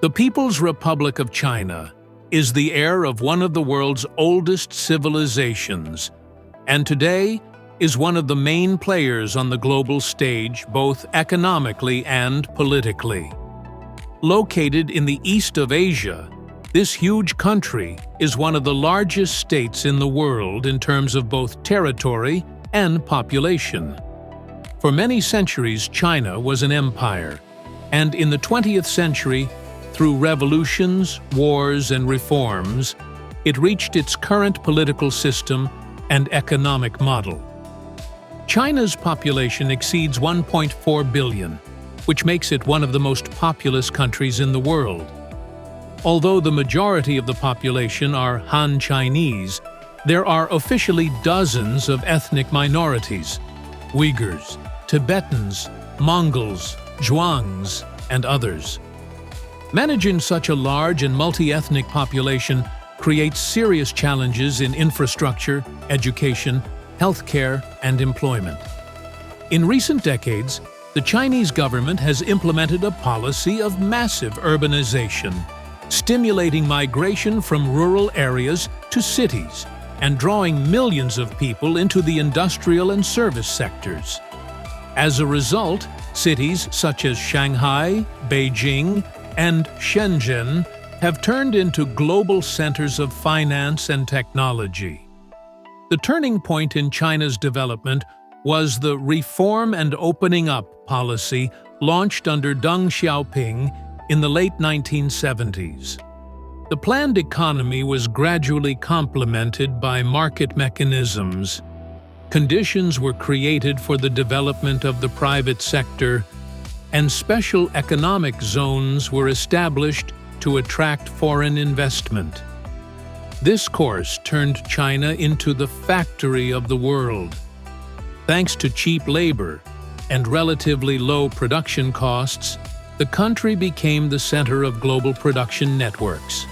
The People's Republic of China is the heir of one of the world's oldest civilizations, and today is one of the main players on the global stage both economically and politically. Located in the east of Asia, this huge country is one of the largest states in the world in terms of both territory and population. For many centuries, China was an empire, and in the 20th century, through revolutions, wars, and reforms, it reached its current political system and economic model. China's population exceeds 1.4 billion, which makes it one of the most populous countries in the world. Although the majority of the population are Han Chinese, there are officially dozens of ethnic minorities: Uyghurs, Tibetans, Mongols, Zhuangs, and others. Managing such a large and multi-ethnic population creates serious challenges in infrastructure, education, healthcare, and employment. In recent decades, the Chinese government has implemented a policy of massive urbanization, stimulating migration from rural areas to cities and drawing millions of people into the industrial and service sectors. As a result, cities such as Shanghai, Beijing, and Shenzhen have turned into global centers of finance and technology. The turning point in China's development was the Reform and Opening Up policy launched under Deng Xiaoping in the late 1970s. The planned economy was gradually complemented by market mechanisms. Conditions were created for the development of the private sector, and special economic zones were established to attract foreign investment. This course turned China into the factory of the world. Thanks to cheap labor and relatively low production costs, the country became the center of global production networks.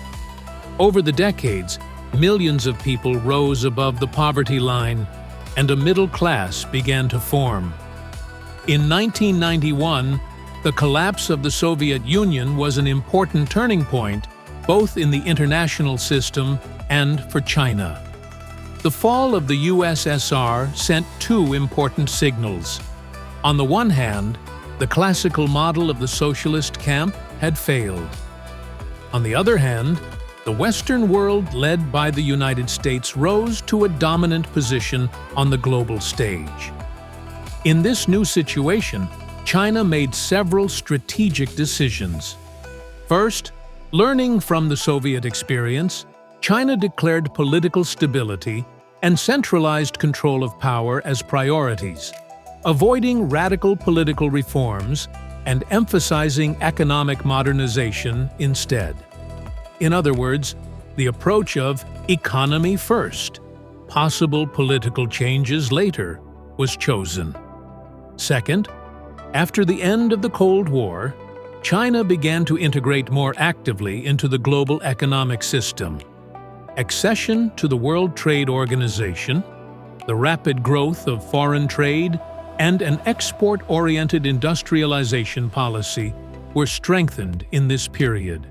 Over the decades, millions of people rose above the poverty line, and a middle class began to form. In 1991, the collapse of the Soviet Union was an important turning point, both in the international system and for China. The fall of the USSR sent two important signals. On the one hand, the classical model of the socialist camp had failed. On the other hand, the Western world, led by the United States, rose to a dominant position on the global stage. In this new situation, China made several strategic decisions. First, learning from the Soviet experience, China declared political stability and centralized control of power as priorities, avoiding radical political reforms and emphasizing economic modernization instead. In other words, the approach of economy first, possible political changes later, was chosen. Second, after the end of the Cold War, China began to integrate more actively into the global economic system. Accession to the World Trade Organization, the rapid growth of foreign trade, and an export-oriented industrialization policy were strengthened in this period.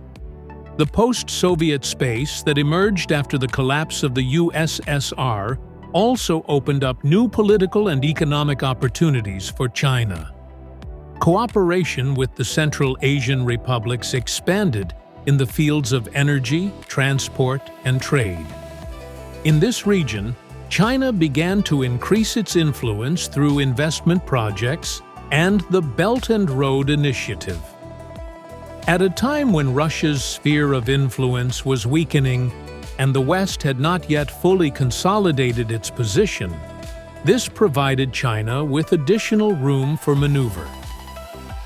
The post-Soviet space that emerged after the collapse of the USSR also opened up new political and economic opportunities for China. Cooperation with the Central Asian republics expanded in the fields of energy, transport, and trade. In this region, China began to increase its influence through investment projects and the Belt and Road Initiative. At a time when Russia's sphere of influence was weakening and the West had not yet fully consolidated its position, this provided China with additional room for maneuver.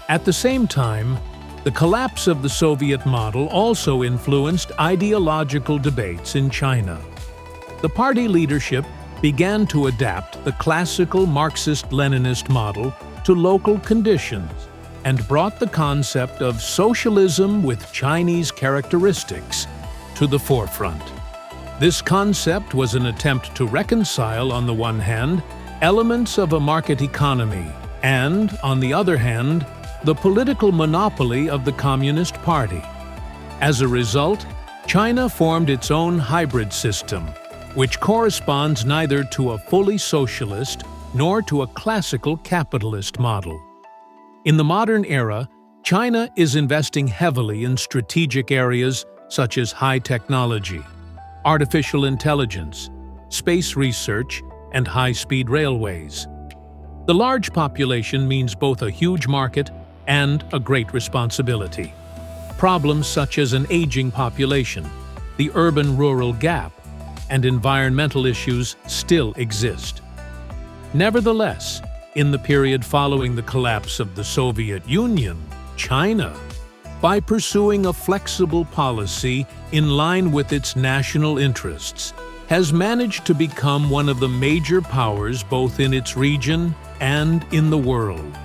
At the same time, the collapse of the Soviet model also influenced ideological debates in China. The party leadership began to adapt the classical Marxist-Leninist model to local conditions and brought the concept of socialism with Chinese characteristics to the forefront. This concept was an attempt to reconcile, on the one hand, elements of a market economy and, on the other hand, the political monopoly of the Communist Party. As a result, China formed its own hybrid system, which corresponds neither to a fully socialist nor to a classical capitalist model. In the modern era, China is investing heavily in strategic areas such as high technology, artificial intelligence, space research, and high-speed railways. The large population means both a huge market and a great responsibility. Problems such as an aging population, the urban-rural gap, and environmental issues still exist. Nevertheless, in the period following the collapse of the Soviet Union, China, by pursuing a flexible policy in line with its national interests, has managed to become one of the major powers both in its region and in the world.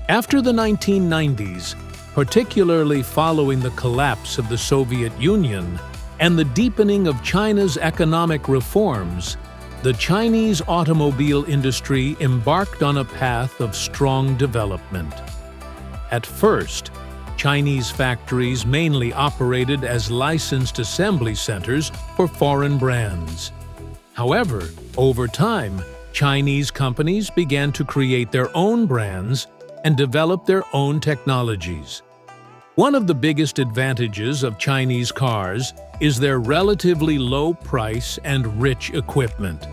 After the 1990s, particularly following the collapse of the Soviet Union and the deepening of China's economic reforms, the Chinese automobile industry embarked on a path of strong development. At first, Chinese factories mainly operated as licensed assembly centers for foreign brands. However, over time, Chinese companies began to create their own brands and develop their own technologies. One of the biggest advantages of Chinese cars is their relatively low price and rich equipment.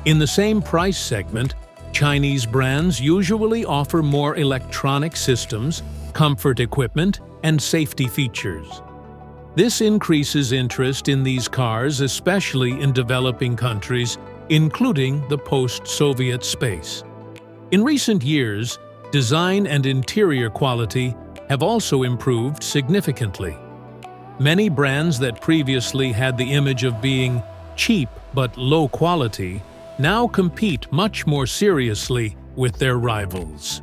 In the same price segment, Chinese brands usually offer more electronic systems, comfort equipment, and safety features. This increases interest in these cars, especially in developing countries, including the post-Soviet space. In recent years, design and interior quality have also improved significantly. Many brands that previously had the image of being cheap but low quality now compete much more seriously with their rivals.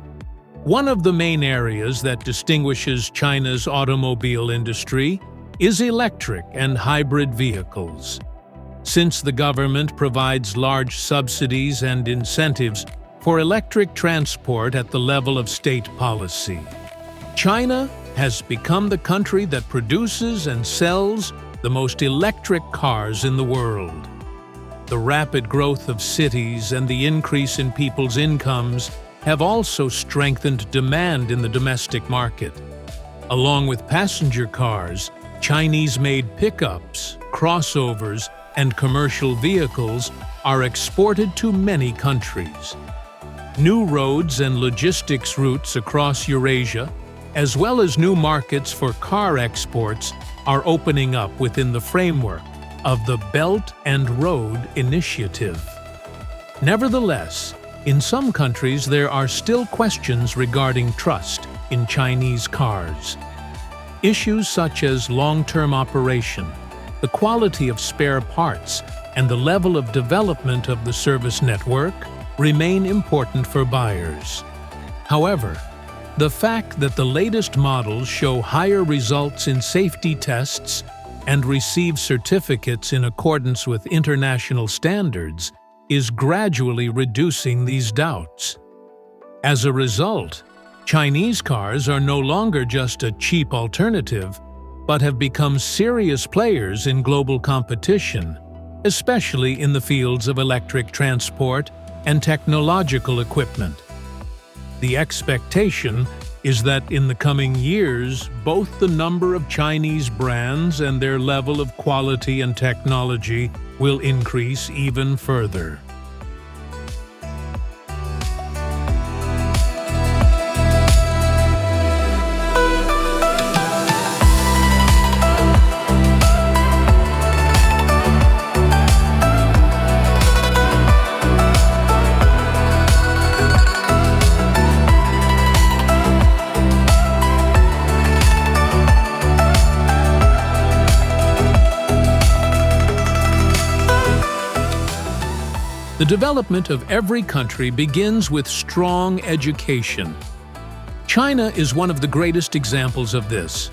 One of the main areas that distinguishes China's automobile industry is electric and hybrid vehicles. Since the government provides large subsidies and incentives for electric transport at the level of state policy, China has become the country that produces and sells the most electric cars in the world. The rapid growth of cities and the increase in people's incomes have also strengthened demand in the domestic market. Along with passenger cars, Chinese-made pickups, crossovers, and commercial vehicles are exported to many countries. New roads and logistics routes across Eurasia, as well as new markets for car exports, are opening up within the framework of the Belt and Road Initiative. Nevertheless, in some countries there are still questions regarding trust in Chinese cars. Issues such as long-term operation, the quality of spare parts, and the level of development of the service network remain important for buyers. However, the fact that the latest models show higher results in safety tests and receive certificates in accordance with international standards is gradually reducing these doubts. As a result, Chinese cars are no longer just a cheap alternative, but have become serious players in global competition, especially in the fields of electric transport and technological equipment. The expectation is that in the coming years, both the number of Chinese brands and their level of quality and technology will increase even further. The development of every country begins with strong education. China is one of the greatest examples of this.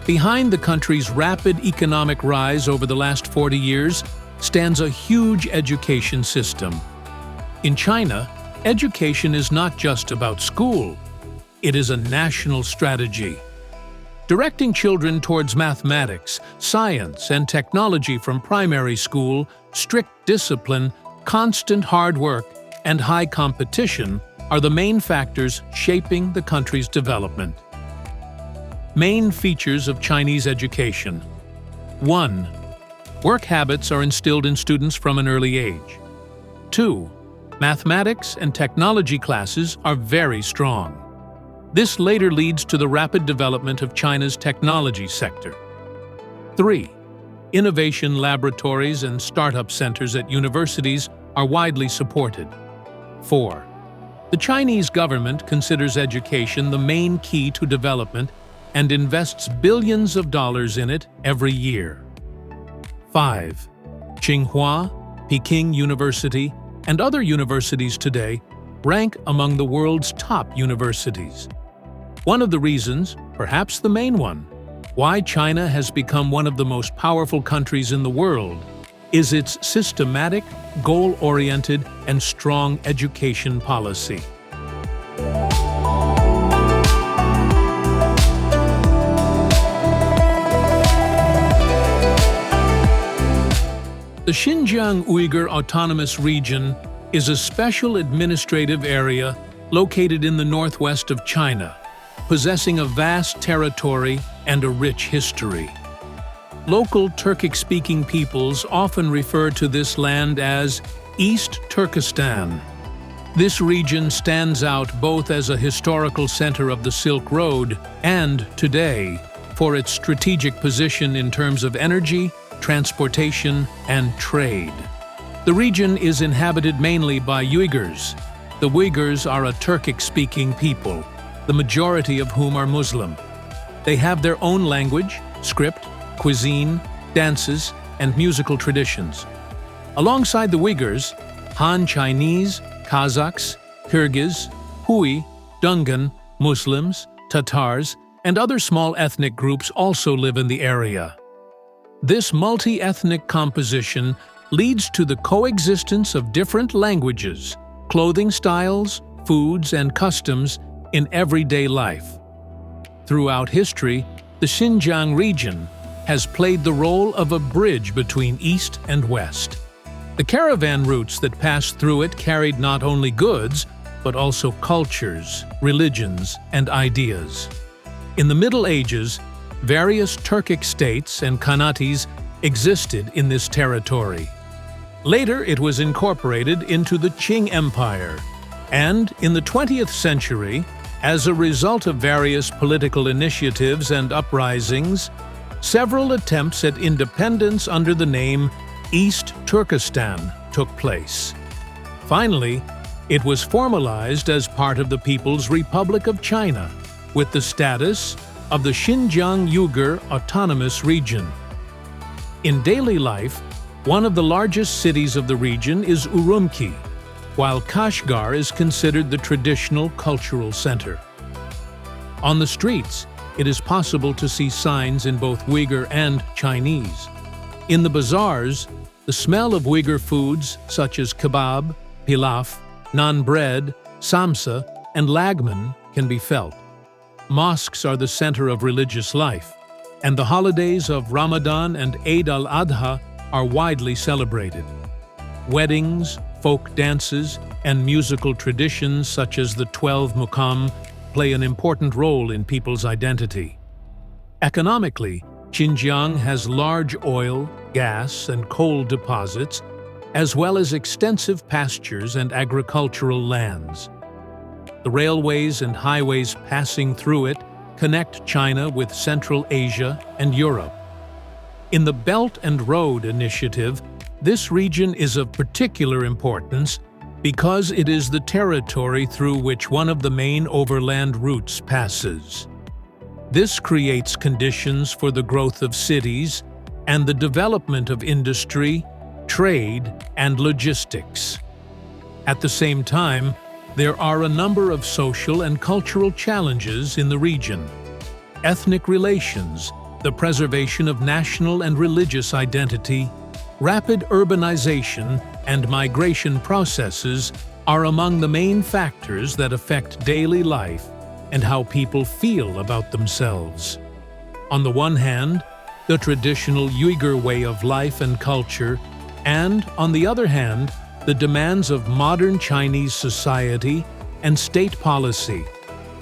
Behind the country's rapid economic rise over the last 40 years stands a huge education system. In China, education is not just about school. It is a national strategy. Directing children towards mathematics, science, and technology from primary school, strict discipline, constant hard work, and high competition are the main factors shaping the country's development. Main features of Chinese education. 1. Work habits are instilled in students from an early age. 2. Mathematics and technology classes are very strong. This later leads to the rapid development of China's technology sector. 3. Innovation laboratories and startup centers at universities are widely supported. 4. The Chinese government considers education the main key to development and invests billions of dollars in it every year. 5. Tsinghua, Peking University, and other universities today rank among the world's top universities. One of the reasons, perhaps the main one, why China has become one of the most powerful countries in the world is its systematic, goal-oriented, and strong education policy. The Xinjiang Uyghur Autonomous Region is a special administrative area located in the northwest of China, possessing a vast territory and a rich history. Local Turkic-speaking peoples often refer to this land as East Turkestan. This region stands out both as a historical center of the Silk Road and, today, for its strategic position in terms of energy, transportation, and trade. The region is inhabited mainly by Uyghurs. The Uyghurs are a Turkic-speaking people, the majority of whom are Muslim. They have their own language, script, cuisine, dances, and musical traditions. Alongside the Uyghurs, Han Chinese, Kazakhs, Kyrgyz, Hui, Dungan, Muslims, Tatars, and other small ethnic groups also live in the area. This multi-ethnic composition leads to the coexistence of different languages, clothing styles, foods, and customs in everyday life. Throughout history, the Xinjiang region has played the role of a bridge between East and West. The caravan routes that passed through it carried not only goods, but also cultures, religions, and ideas. In the Middle Ages, various Turkic states and khanates existed in this territory. Later, it was incorporated into the Qing Empire, and in the 20th century, as a result of various political initiatives and uprisings, several attempts at independence under the name East Turkestan took place. Finally, it was formalized as part of the People's Republic of China, with the status of the Xinjiang Uyghur Autonomous Region. In daily life, one of the largest cities of the region is Urumqi, while Kashgar is considered the traditional cultural center. On the streets, it is possible to see signs in both Uyghur and Chinese. In the bazaars, the smell of Uyghur foods such as kebab, pilaf, naan bread, samsa, and lagman can be felt. Mosques are the center of religious life, and the holidays of Ramadan and Eid al-Adha are widely celebrated. Weddings, folk dances, and musical traditions such as the 12 Muqam play an important role in people's identity. Economically, Xinjiang has large oil, gas, and coal deposits, as well as extensive pastures and agricultural lands. The railways and highways passing through it connect China with Central Asia and Europe. In the Belt and Road Initiative, this region is of particular importance because it is the territory through which one of the main overland routes passes. This creates conditions for the growth of cities and the development of industry, trade, and logistics. At the same time, there are a number of social and cultural challenges in the region. Ethnic relations, the preservation of national and religious identity, rapid urbanization, and migration processes are among the main factors that affect daily life and how people feel about themselves. On the one hand, the traditional Uyghur way of life and culture, and, on the other hand, the demands of modern Chinese society and state policy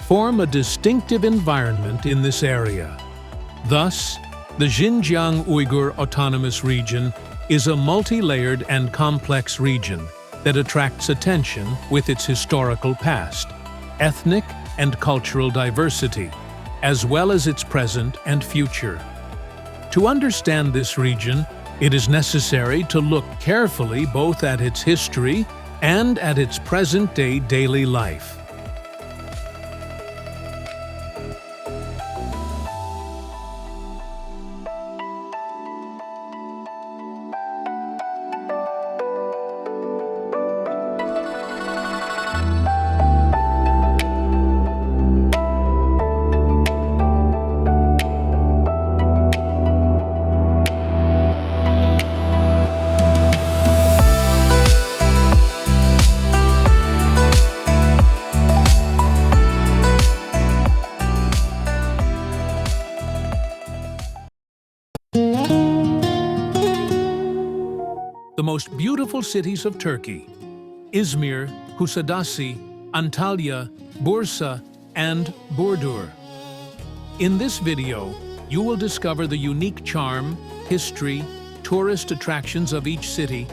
form a distinctive environment in this area. Thus, the Xinjiang Uyghur Autonomous Region is a multi-layered and complex region that attracts attention with its historical past, ethnic and cultural diversity, as well as its present and future. To understand this region, it is necessary to look carefully both at its history and at its present-day daily life. The most beautiful cities of Turkey: Izmir, Kusadasi, Antalya, Bursa, and Burdur. In this video, you will discover the unique charm, history, tourist attractions of each city,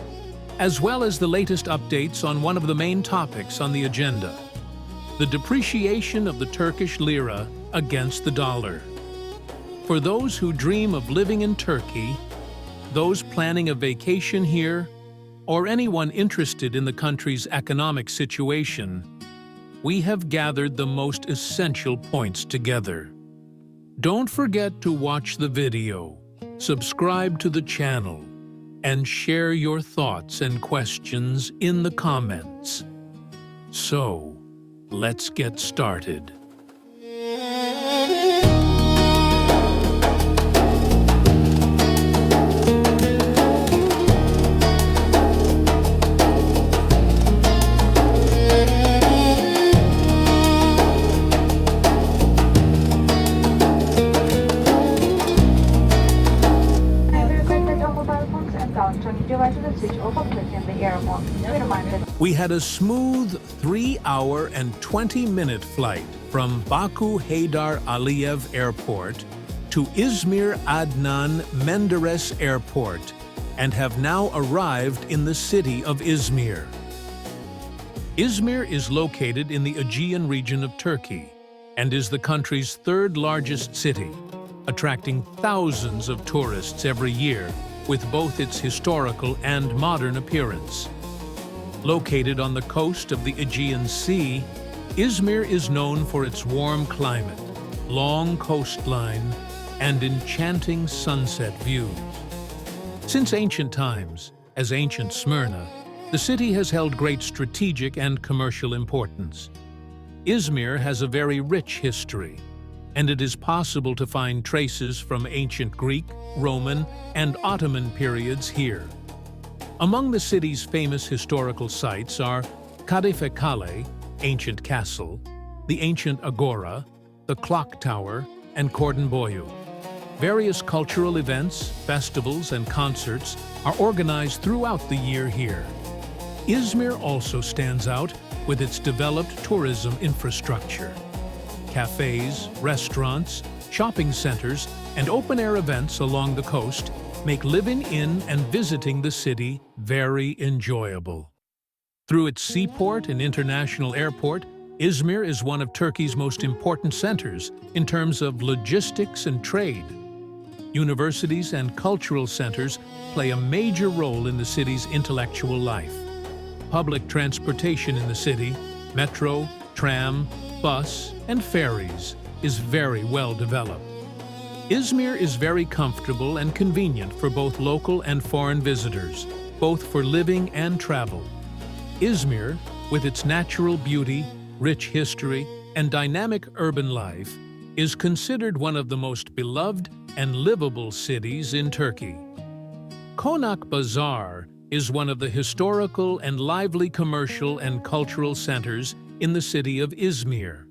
as well as the latest updates on one of the main topics on the agenda: the depreciation of the Turkish lira against the dollar. For those who dream of living in Turkey, those planning a vacation here, or anyone interested in the country's economic situation, we have gathered the most essential points together. Don't forget to watch the video, subscribe to the channel, and share your thoughts and questions in the comments. So, let's get started. We had a smooth 3-hour and 20-minute flight from Baku Heydar Aliyev Airport to Izmir Adnan Menderes Airport and have now arrived in the city of Izmir. Izmir is located in the Aegean region of Turkey and is the country's third-largest city, attracting thousands of tourists every year with both its historical and modern appearance. Located on the coast of the Aegean Sea, Izmir is known for its warm climate, long coastline, and enchanting sunset views. Since ancient times, as ancient Smyrna, the city has held great strategic and commercial importance. Izmir has a very rich history, and it is possible to find traces from ancient Greek, Roman, and Ottoman periods here. Among the city's famous historical sites are Kadife Kale, ancient castle, the ancient agora, the clock tower, and Cordon Boyu. Various cultural events, festivals, and concerts are organized throughout the year here. Izmir also stands out with its developed tourism infrastructure. Cafes, restaurants, shopping centers, and open-air events along the coast make living in and visiting the city very enjoyable. Through its seaport and international airport, Izmir is one of Turkey's most important centers in terms of logistics and trade. Universities and cultural centers play a major role in the city's intellectual life. Public transportation in the city, metro, tram, bus, and ferries, is very well developed. Izmir is very comfortable and convenient for both local and foreign visitors, both for living and travel. Izmir, with its natural beauty, rich history, and dynamic urban life, is considered one of the most beloved and livable cities in Turkey. Konak Bazaar is one of the historical and lively commercial and cultural centers in the city of Izmir.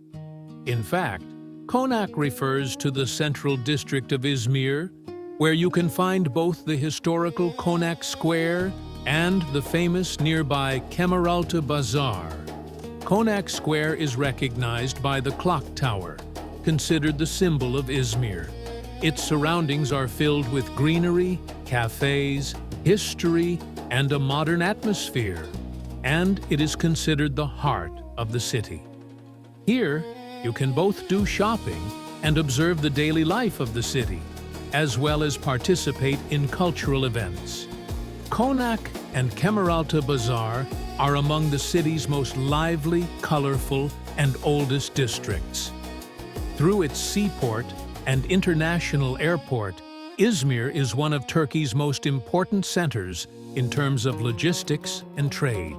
In fact, Konak refers to the central district of Izmir, where you can find both the historical Konak Square and the famous nearby Kemeraltı Bazaar. Konak Square is recognized by the clock tower, considered the symbol of Izmir. Its surroundings are filled with greenery, cafes, history, and a modern atmosphere, and it is considered the heart of the city. Here, you can both do shopping and observe the daily life of the city, as well as participate in cultural events. Konak and Kemeraltı Bazaar are among the city's most lively, colorful, and oldest districts. Through its seaport and international airport, Izmir is one of Turkey's most important centers in terms of logistics and trade.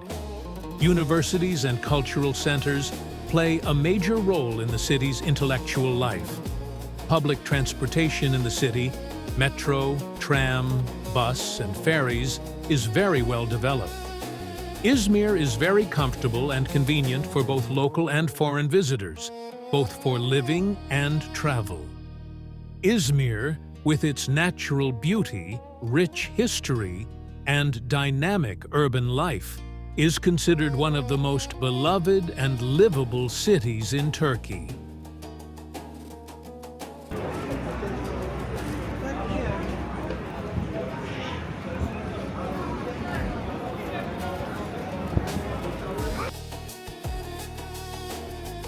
Universities and cultural centers play a major role in the city's intellectual life. Public transportation in the city, metro, tram, bus, and ferries, is very well developed. Izmir is very comfortable and convenient for both local and foreign visitors, both for living and travel. Izmir, with its natural beauty, rich history, and dynamic urban life, is considered one of the most beloved and livable cities in Turkey.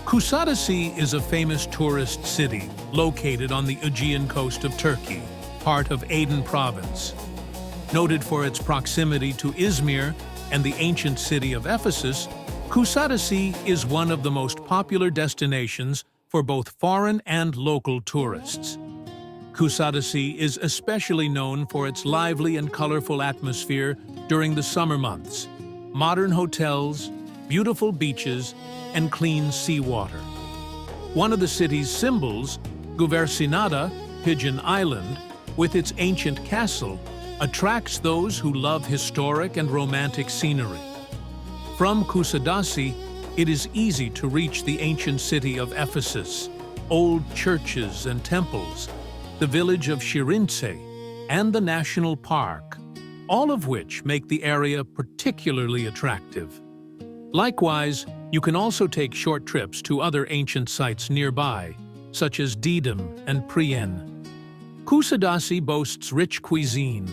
Kuşadası is a famous tourist city located on the Aegean coast of Turkey, part of Aydın province. Noted for its proximity to Izmir and the ancient city of Ephesus, Kuşadası is one of the most popular destinations for both foreign and local tourists. Kuşadası is especially known for its lively and colorful atmosphere during the summer months, modern hotels, beautiful beaches, and clean seawater. One of the city's symbols, Güvercinada, Pigeon Island, with its ancient castle, attracts those who love historic and romantic scenery. From Kuşadası, it is easy to reach the ancient city of Ephesus, old churches and temples, the village of Şirince, and the national park, all of which make the area particularly attractive. Likewise, you can also take short trips to other ancient sites nearby, such as Didim and Priene. Kuşadası boasts rich cuisine,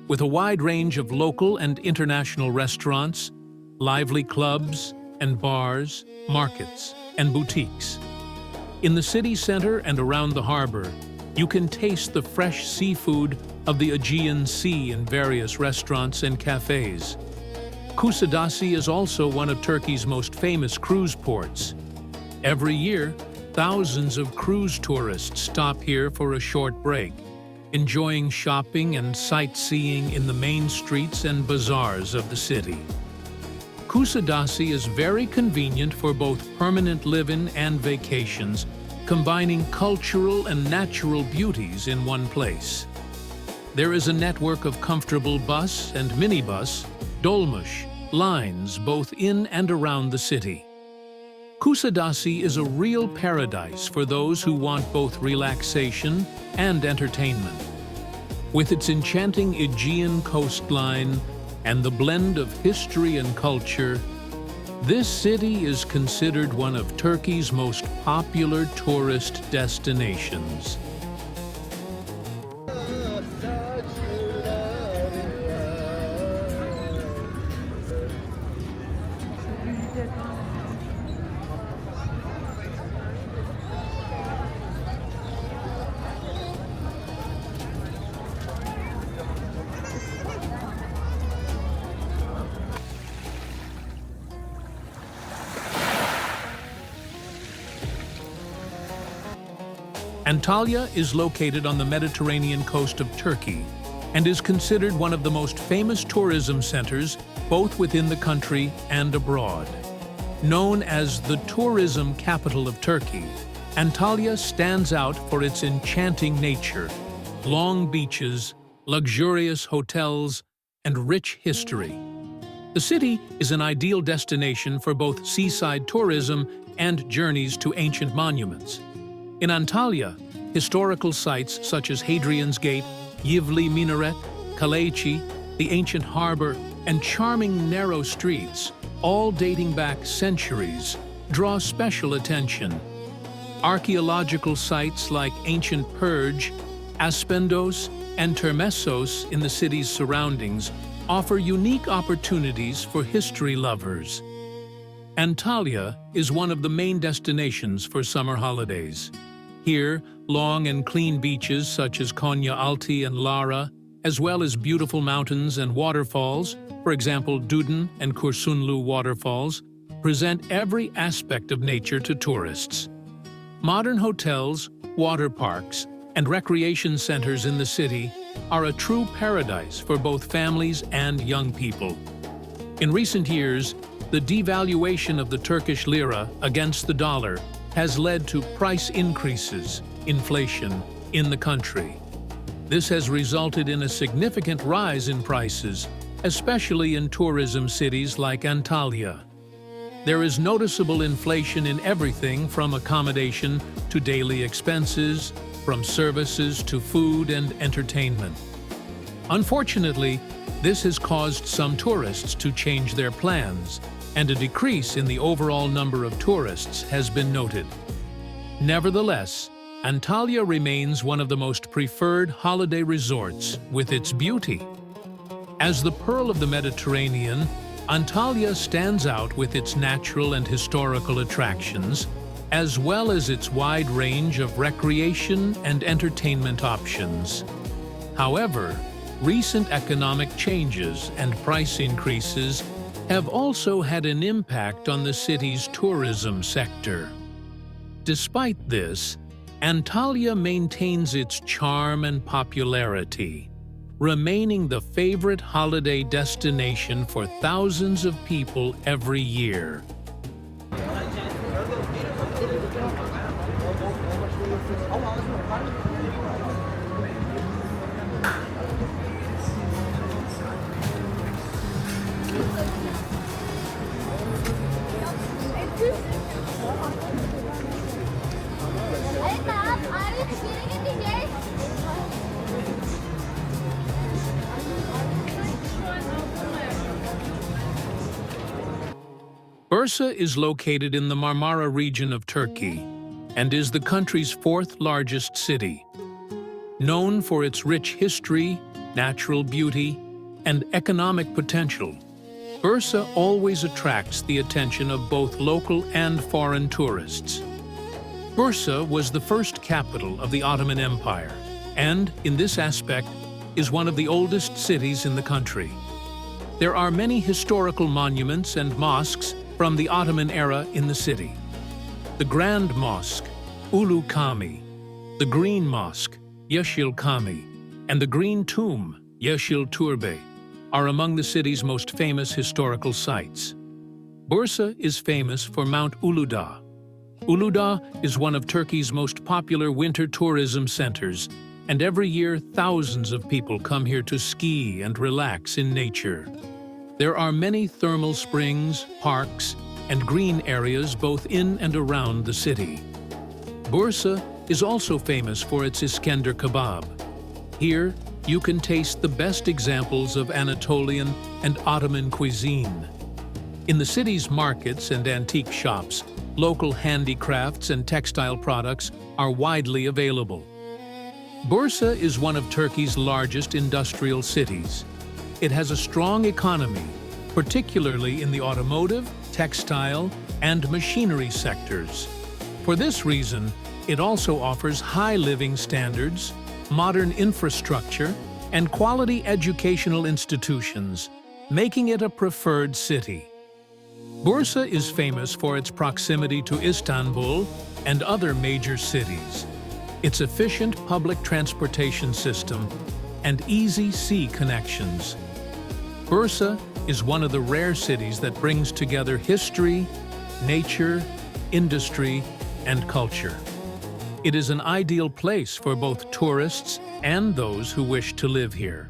with a wide range of local and international restaurants, lively clubs and bars, markets, and boutiques. In the city center and around the harbor, you can taste the fresh seafood of the Aegean Sea in various restaurants and cafes. Kuşadası is also one of Turkey's most famous cruise ports. Every year, thousands of cruise tourists stop here for a short break, enjoying shopping and sightseeing in the main streets and bazaars of the city. Kuşadası is very convenient for both permanent living and vacations, combining cultural and natural beauties in one place. There is a network of comfortable bus and minibus, dolmuş, lines both in and around the city. Kuşadası is a real paradise for those who want both relaxation and entertainment. With its enchanting Aegean coastline and the blend of history and culture, this city is considered one of Turkey's most popular tourist destinations. Antalya is located on the Mediterranean coast of Turkey and is considered one of the most famous tourism centers both within the country and abroad. Known as the tourism capital of Turkey, Antalya stands out for its enchanting nature, long beaches, luxurious hotels, and rich history. The city is an ideal destination for both seaside tourism and journeys to ancient monuments. In Antalya, historical sites such as Hadrian's Gate, Yivli Minaret, Kalechi, the ancient harbor, and charming narrow streets, all dating back centuries, draw special attention. Archaeological sites like ancient Perge, Aspendos, and Termessos in the city's surroundings offer unique opportunities for history lovers. Antalya is one of the main destinations for summer holidays. Here, long and clean beaches such as Konya Alti and Lara, as well as beautiful mountains and waterfalls, for example Dudin and Kursunlu waterfalls, present every aspect of nature to tourists. Modern hotels, water parks, and recreation centers in the city are a true paradise for both families and young people. In recent years, the devaluation of the Turkish lira against the dollar has led to price increases, inflation, in the country. This has resulted in a significant rise in prices, especially in tourism cities like Antalya. There is noticeable inflation in everything from accommodation to daily expenses, from services to food and entertainment. Unfortunately, this has caused some tourists to change their plans, and a decrease in the overall number of tourists has been noted. Nevertheless, Antalya remains one of the most preferred holiday resorts with its beauty. As the pearl of the Mediterranean, Antalya stands out with its natural and historical attractions, as well as its wide range of recreation and entertainment options. However, recent economic changes and price increases have also had an impact on the city's tourism sector. Despite this, Antalya maintains its charm and popularity, remaining the favorite holiday destination for thousands of people every year. Bursa is located in the Marmara region of Turkey and is the country's fourth largest city. Known for its rich history, natural beauty, and economic potential, Bursa always attracts the attention of both local and foreign tourists. Bursa was the first capital of the Ottoman Empire and, in this aspect, is one of the oldest cities in the country. There are many historical monuments and mosques from the Ottoman era in the city. The Grand Mosque, Ulu Cami, the Green Mosque, Yeşil Cami, and the Green Tomb, Yeşil Turbe, are among the city's most famous historical sites. Bursa is famous for Mount Uludağ. Uludağ is one of Turkey's most popular winter tourism centers, and every year thousands of people come here to ski and relax in nature. There are many thermal springs, parks, and green areas both in and around the city. Bursa is also famous for its Iskender kebab. Here, you can taste the best examples of Anatolian and Ottoman cuisine. In the city's markets and antique shops, local handicrafts and textile products are widely available. Bursa is one of Turkey's largest industrial cities. It has a strong economy, particularly in the automotive, textile, and machinery sectors. For this reason, it also offers high living standards, modern infrastructure, and quality educational institutions, making it a preferred city. Bursa is famous for its proximity to Istanbul and other major cities, its efficient public transportation system, and easy sea connections. Bursa is one of the rare cities that brings together history, nature, industry, and culture. It is an ideal place for both tourists and those who wish to live here.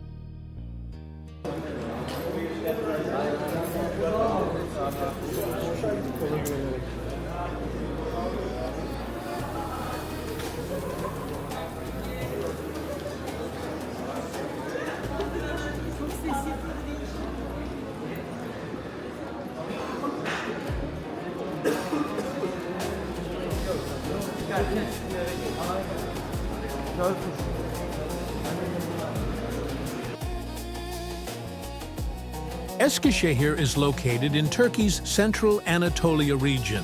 Eskişehir is located in Turkey's central Anatolia region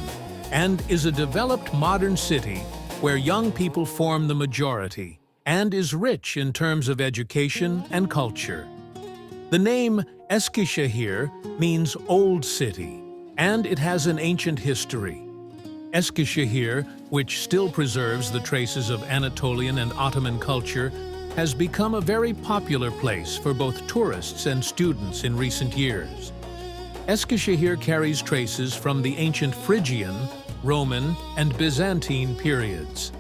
and is a developed modern city where young people form the majority and is rich in terms of education and culture. The name Eskişehir means old city, and it has an ancient history. Eskişehir, which still preserves the traces of Anatolian and Ottoman culture, has become a very popular place for both tourists and students in recent years. Eskişehir carries traces from the ancient Phrygian, Roman, and Byzantine periods.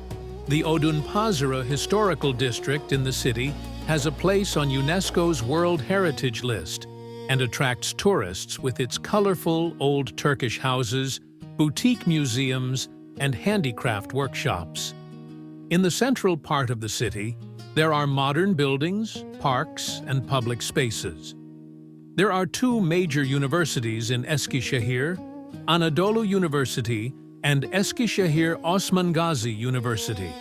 The Odunpazarı historical district in the city has a place on UNESCO's World Heritage List and attracts tourists with its colorful old Turkish houses, boutique museums, and handicraft workshops. In the central part of the city, there are modern buildings, parks, and public spaces. There are two major universities in Eskişehir, Anadolu University and Eskişehir Osman Gazi University.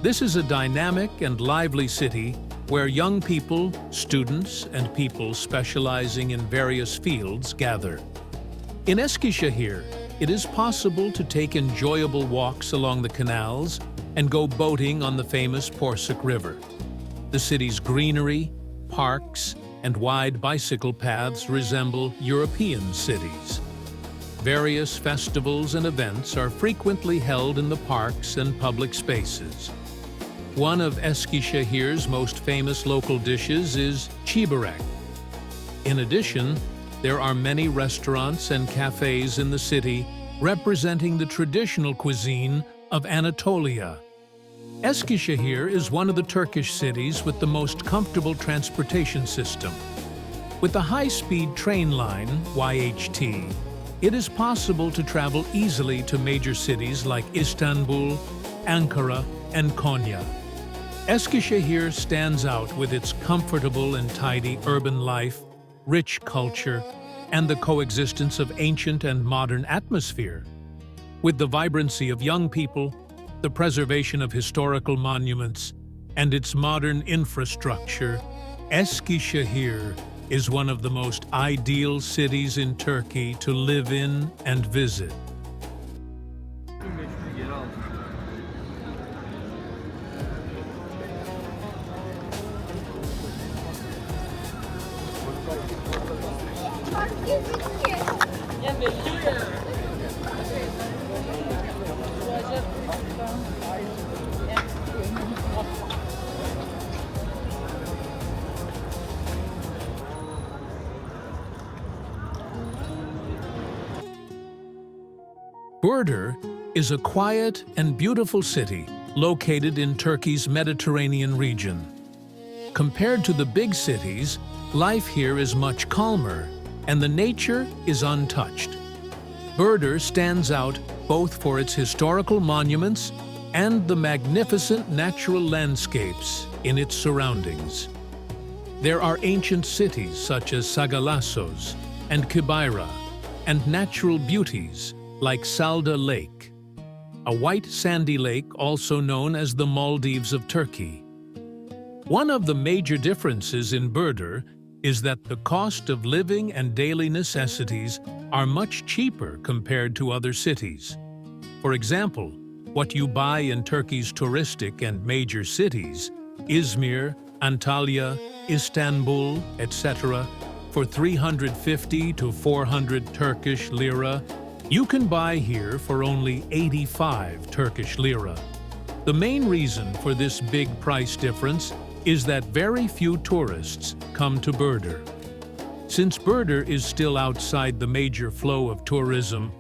This is a dynamic and lively city where young people, students, and people specializing in various fields gather. In Eskişehir, it is possible to take enjoyable walks along the canals and go boating on the famous Porsuk River. The city's greenery, parks, and wide bicycle paths resemble European cities. Various festivals and events are frequently held in the parks and public spaces. One of Eskişehir's most famous local dishes is çiğ. In addition, there are many restaurants and cafes in the city representing the traditional cuisine of Anatolia. Eskişehir is one of the Turkish cities with the most comfortable transportation system. With the high-speed train line, YHT, it is possible to travel easily to major cities like Istanbul, Ankara, and Konya. Eskişehir stands out with its comfortable and tidy urban life, rich culture, and the coexistence of ancient and modern atmosphere. With the vibrancy of young people, the preservation of historical monuments, and its modern infrastructure, Eskişehir is one of the most ideal cities in Turkey to live in and visit. Burdur is a quiet and beautiful city located in Turkey's Mediterranean region. Compared to the big cities, life here is much calmer and the nature is untouched. Burdur stands out both for its historical monuments and the magnificent natural landscapes in its surroundings. There are ancient cities such as Sagalassos and Quba, and natural beauties like Salda Lake, a white sandy lake also known as the Maldives of Turkey. One of the major differences in Burdur is that the cost of living and daily necessities are much cheaper compared to other cities. For example, what you buy in Turkey's touristic and major cities, Izmir, Antalya, Istanbul, etc., for 350 to 400 Turkish lira, you can buy here for only 85 Turkish lira. The main reason for this big price difference is that very few tourists come to Burdur. Since Burdur is still outside the major flow of tourism,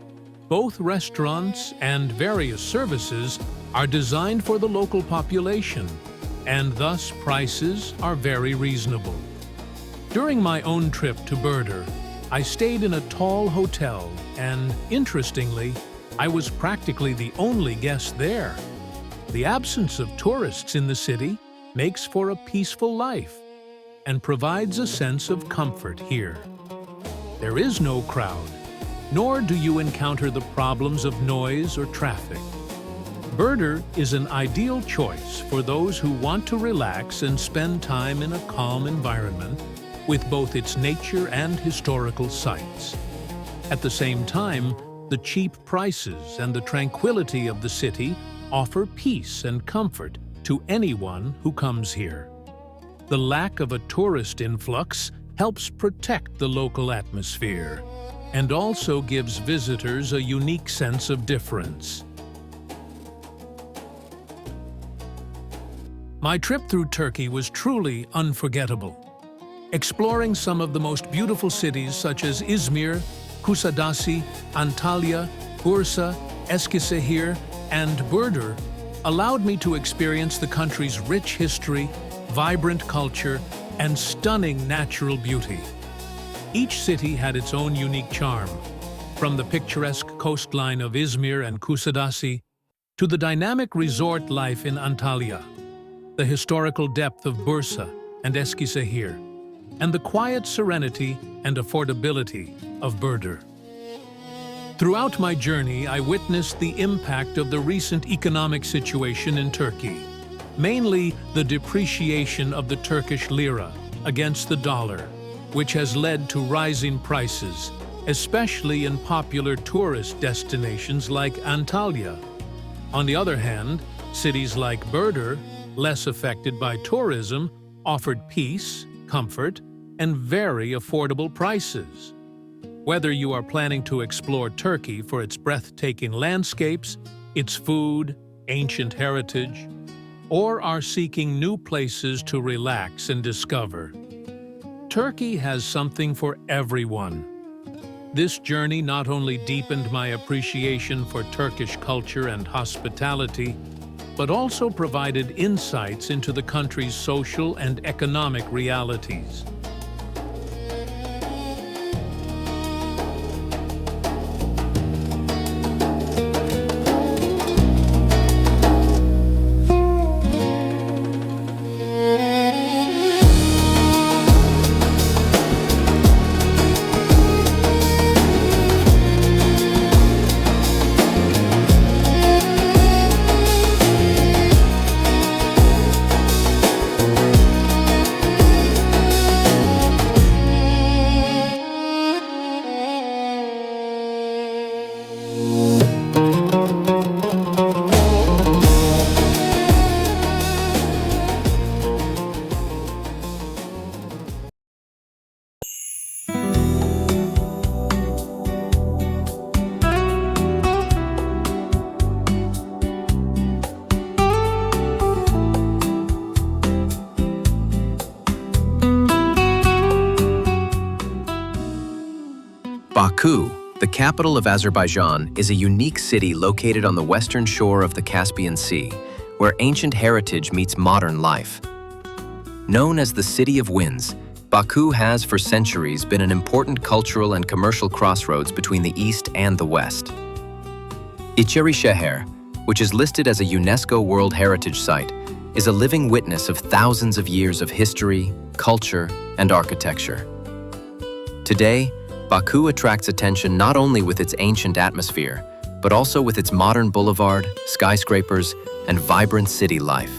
both restaurants and various services are designed for the local population, and thus prices are very reasonable. During my own trip to Burdur, I stayed in a tall hotel and, interestingly, I was practically the only guest there. The absence of tourists in the city makes for a peaceful life and provides a sense of comfort here. There is no crowd, nor do you encounter the problems of noise or traffic. Burdur is an ideal choice for those who want to relax and spend time in a calm environment with both its nature and historical sites. At the same time, the cheap prices and the tranquility of the city offer peace and comfort to anyone who comes here. The lack of a tourist influx helps protect the local atmosphere and also gives visitors a unique sense of difference. My trip through Turkey was truly unforgettable. Exploring some of the most beautiful cities such as Izmir, Kusadasi, Antalya, Bursa, Eskişehir, and Burdur allowed me to experience the country's rich history, vibrant culture, and stunning natural beauty. Each city had its own unique charm, from the picturesque coastline of Izmir and Kusadasi to the dynamic resort life in Antalya, the historical depth of Bursa and Eskişehir, and the quiet serenity and affordability of Burdur. Throughout my journey, I witnessed the impact of the recent economic situation in Turkey, mainly the depreciation of the Turkish lira against the dollar, which has led to rising prices, especially in popular tourist destinations like Antalya. On the other hand, cities like Burdur, less affected by tourism, offered peace, comfort, and very affordable prices. Whether you are planning to explore Turkey for its breathtaking landscapes, its food, ancient heritage, or are seeking new places to relax and discover, Turkey has something for everyone. This journey not only deepened my appreciation for Turkish culture and hospitality, but also provided insights into the country's social and economic realities. Baku, the capital of Azerbaijan, is a unique city located on the western shore of the Caspian Sea, where ancient heritage meets modern life. Known as the City of Winds, Baku has for centuries been an important cultural and commercial crossroads between the East and the West. İçerişehir, which is listed as a UNESCO World Heritage Site, is a living witness of thousands of years of history, culture, and architecture. Today, Baku attracts attention not only with its ancient atmosphere, but also with its modern boulevard, skyscrapers, and vibrant city life.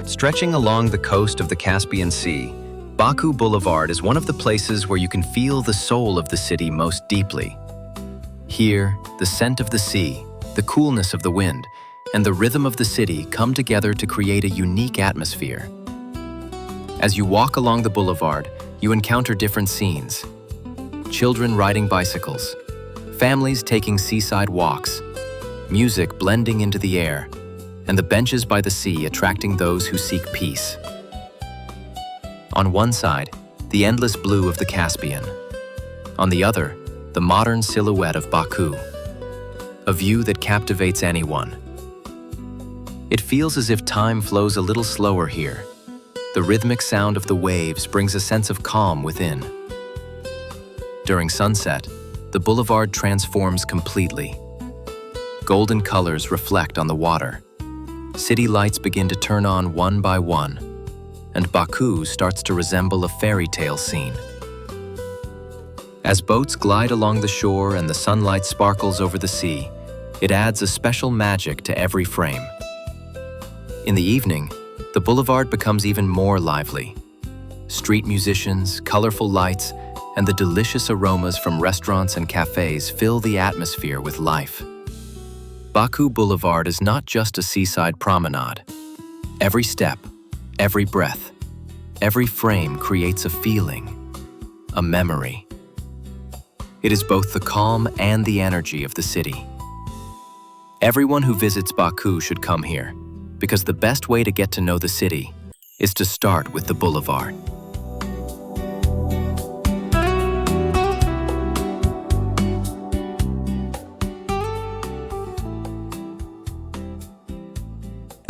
Stretching along the coast of the Caspian Sea, Baku Boulevard is one of the places where you can feel the soul of the city most deeply. Here, the scent of the sea, the coolness of the wind, and the rhythm of the city come together to create a unique atmosphere. As you walk along the boulevard, you encounter different scenes. Children riding bicycles, families taking seaside walks, music blending into the air, and the benches by the sea attracting those who seek peace. On one side, the endless blue of the Caspian. On the other, the modern silhouette of Baku, a view that captivates anyone. It feels as if time flows a little slower here. The rhythmic sound of the waves brings a sense of calm within. During sunset, the boulevard transforms completely. Golden colors reflect on the water. City lights begin to turn on one by one, and Baku starts to resemble a fairy tale scene. As boats glide along the shore and the sunlight sparkles over the sea, it adds a special magic to every frame. In the evening, the boulevard becomes even more lively. Street musicians, colorful lights, and the delicious aromas from restaurants and cafes fill the atmosphere with life. Baku Boulevard is not just a seaside promenade. Every step, every breath, every frame creates a feeling, a memory. It is both the calm and the energy of the city. Everyone who visits Baku should come here, because the best way to get to know the city is to start with the boulevard.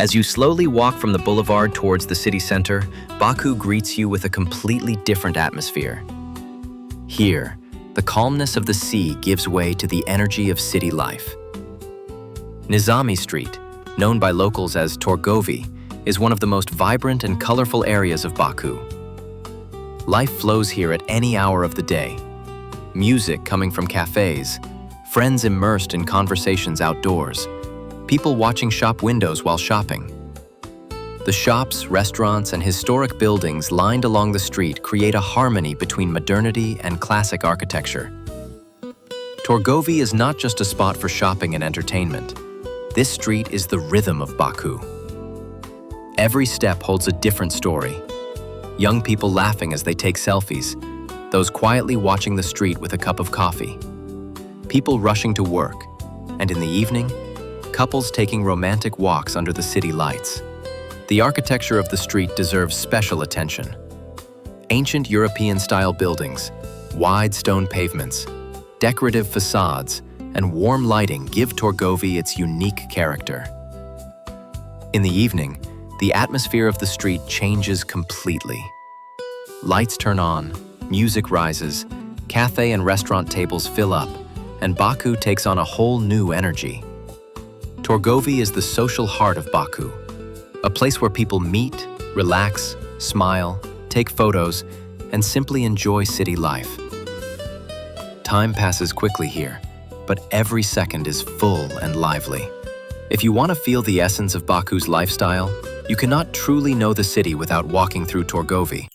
As you slowly walk from the boulevard towards the city center, Baku greets you with a completely different atmosphere. Here, the calmness of the sea gives way to the energy of city life. Nizami Street, known by locals as Torgovi, is one of the most vibrant and colorful areas of Baku. Life flows here at any hour of the day. Music coming from cafes, friends immersed in conversations outdoors, people watching shop windows while shopping. The shops, restaurants, and historic buildings lined along the street create a harmony between modernity and classic architecture. Torgovi is not just a spot for shopping and entertainment. This street is the rhythm of Baku. Every step holds a different story. Young people laughing as they take selfies, those quietly watching the street with a cup of coffee, people rushing to work, and in the evening, couples taking romantic walks under the city lights. The architecture of the street deserves special attention. Ancient European-style buildings, wide stone pavements, decorative facades, and warm lighting give Torgovi its unique character. In the evening, the atmosphere of the street changes completely. Lights turn on, music rises, cafe and restaurant tables fill up, and Baku takes on a whole new energy. Torgovi is the social heart of Baku, a place where people meet, relax, smile, take photos, and simply enjoy city life. Time passes quickly here, but every second is full and lively. If you want to feel the essence of Baku's lifestyle, you cannot truly know the city without walking through Torgovi.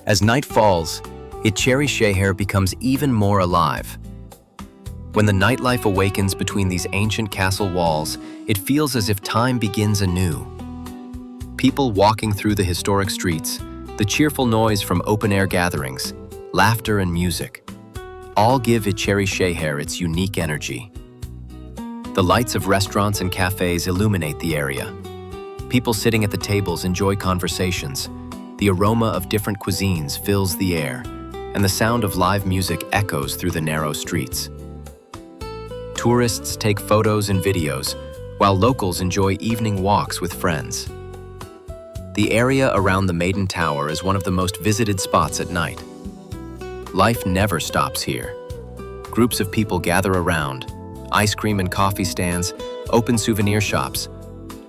As night falls, İçeri Şehir becomes even more alive. When the nightlife awakens between these ancient castle walls, it feels as if time begins anew. People walking through the historic streets, the cheerful noise from open-air gatherings, laughter and music, all give İçeri Şehir its unique energy. The lights of restaurants and cafes illuminate the area. People sitting at the tables enjoy conversations. The aroma of different cuisines fills the air, and the sound of live music echoes through the narrow streets. Tourists take photos and videos, while locals enjoy evening walks with friends. The area around the Maiden Tower is one of the most visited spots at night. Life never stops here. Groups of people gather around, ice cream and coffee stands, open souvenir shops,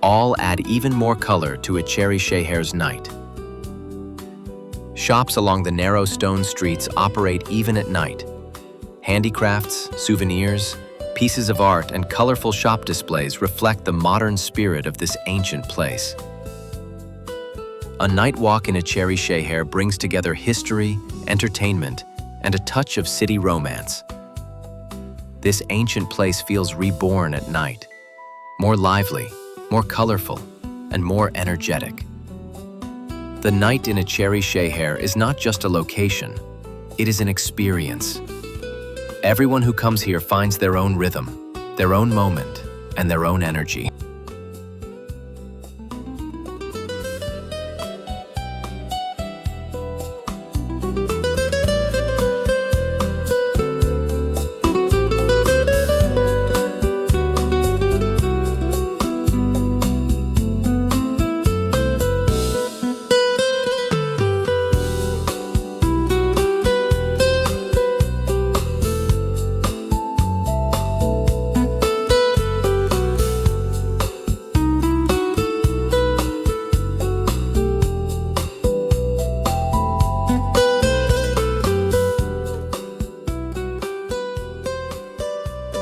all add even more color to İçeri Şehir's night. Shops along the narrow stone streets operate even at night. Handicrafts, souvenirs, pieces of art, and colorful shop displays reflect the modern spirit of this ancient place. A night walk in İçeri Şehir brings together history, entertainment, and a touch of city romance. this ancient place feels reborn at night. More lively, more colorful, and more energetic. The night in Şehir is not just a location, it is an experience. Everyone who comes here finds their own rhythm, their own moment, and their own energy.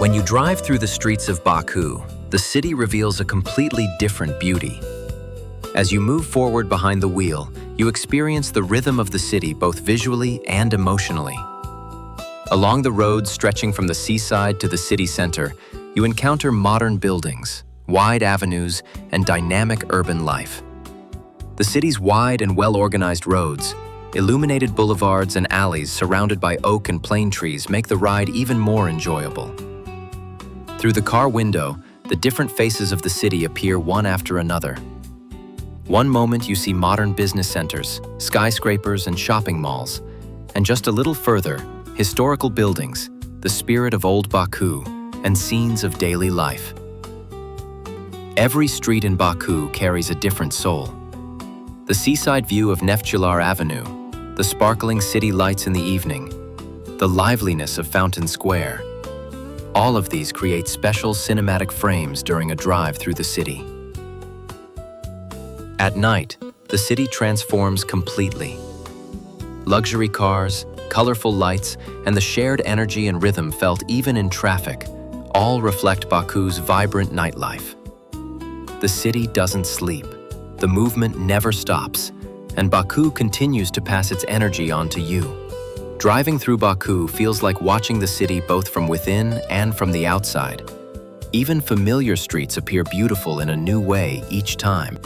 When you drive through the streets of Baku, the city reveals a completely different beauty. As you move forward behind the wheel, you experience the rhythm of the city both visually and emotionally. Along the roads stretching from the seaside to the city center, you encounter modern buildings, wide avenues, and dynamic urban life. The city's wide and well-organized roads, illuminated boulevards and alleys surrounded by oak and plane trees make the ride even more enjoyable. Through the car window, the different faces of the city appear one after another. One moment you see modern business centers, skyscrapers, and shopping malls, and just a little further, historical buildings, the spirit of old Baku, and scenes of daily life. Every street in Baku carries a different soul. The seaside view of Neftçiler Avenue, the sparkling city lights in the evening, the liveliness of Fountain Square. All of these create special cinematic frames during a drive through the city. At night, the city transforms completely. Luxury cars, colorful lights, and the shared energy and rhythm felt even in traffic all reflect Baku's vibrant nightlife. The city doesn't sleep, the movement never stops, and Baku continues to pass its energy on to you. Driving through Baku feels like watching the city both from within and from the outside. Even familiar streets appear beautiful in a new way each time.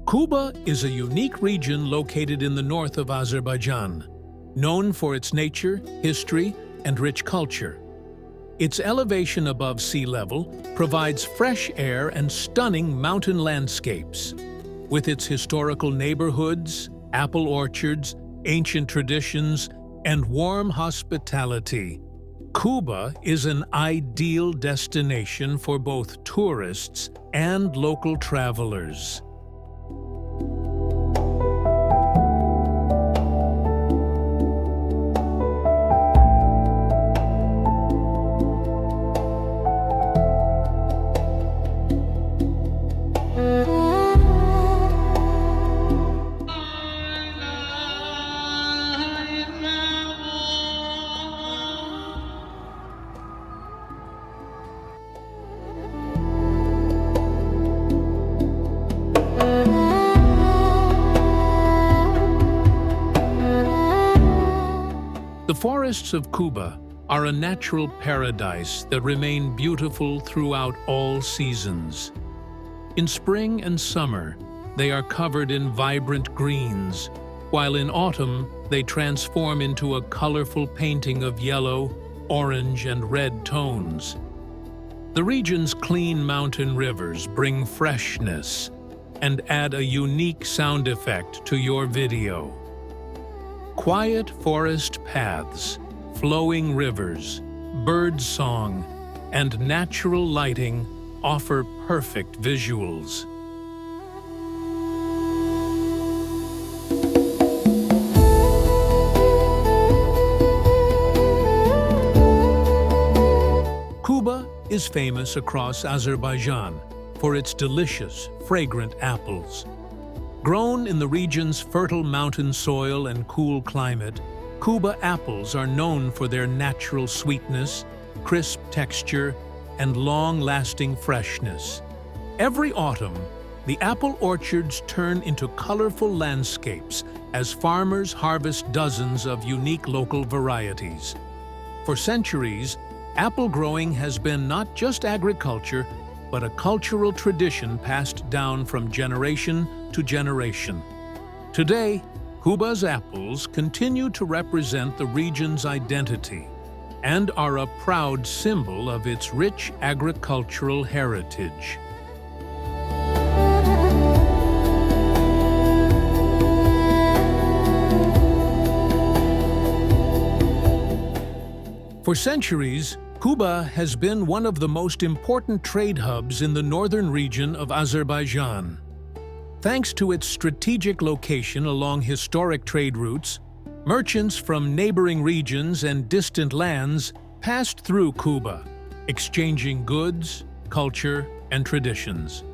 Quba is a unique region located in the north of Azerbaijan, known for its nature, history, and rich culture. Its elevation above sea level provides fresh air and stunning mountain landscapes. With its historical neighborhoods, apple orchards, ancient traditions, and warm hospitality, Quba is an ideal destination for both tourists and local travelers. The forests of Quba are a natural paradise that remain beautiful throughout all seasons. In spring and summer, they are covered in vibrant greens, while in autumn they transform into a colorful painting of yellow, orange, and red tones. The region's clean mountain rivers bring freshness and add a unique sound effect to your video. Quiet forest paths, flowing rivers, bird song, and natural lighting offer perfect visuals. Quba is famous across Azerbaijan for its delicious, fragrant apples. Grown in the region's fertile mountain soil and cool climate, Quba apples are known for their natural sweetness, crisp texture, and long-lasting freshness. Every autumn, the apple orchards turn into colorful landscapes as farmers harvest dozens of unique local varieties. For centuries, apple growing has been not just agriculture, but a cultural tradition passed down from generation to generation. Today, Quba's apples continue to represent the region's identity and are a proud symbol of its rich agricultural heritage. For centuries, Quba has been one of the most important trade hubs in the northern region of Azerbaijan. Thanks to its strategic location along historic trade routes, merchants from neighboring regions and distant lands passed through Quba, exchanging goods, culture, and traditions.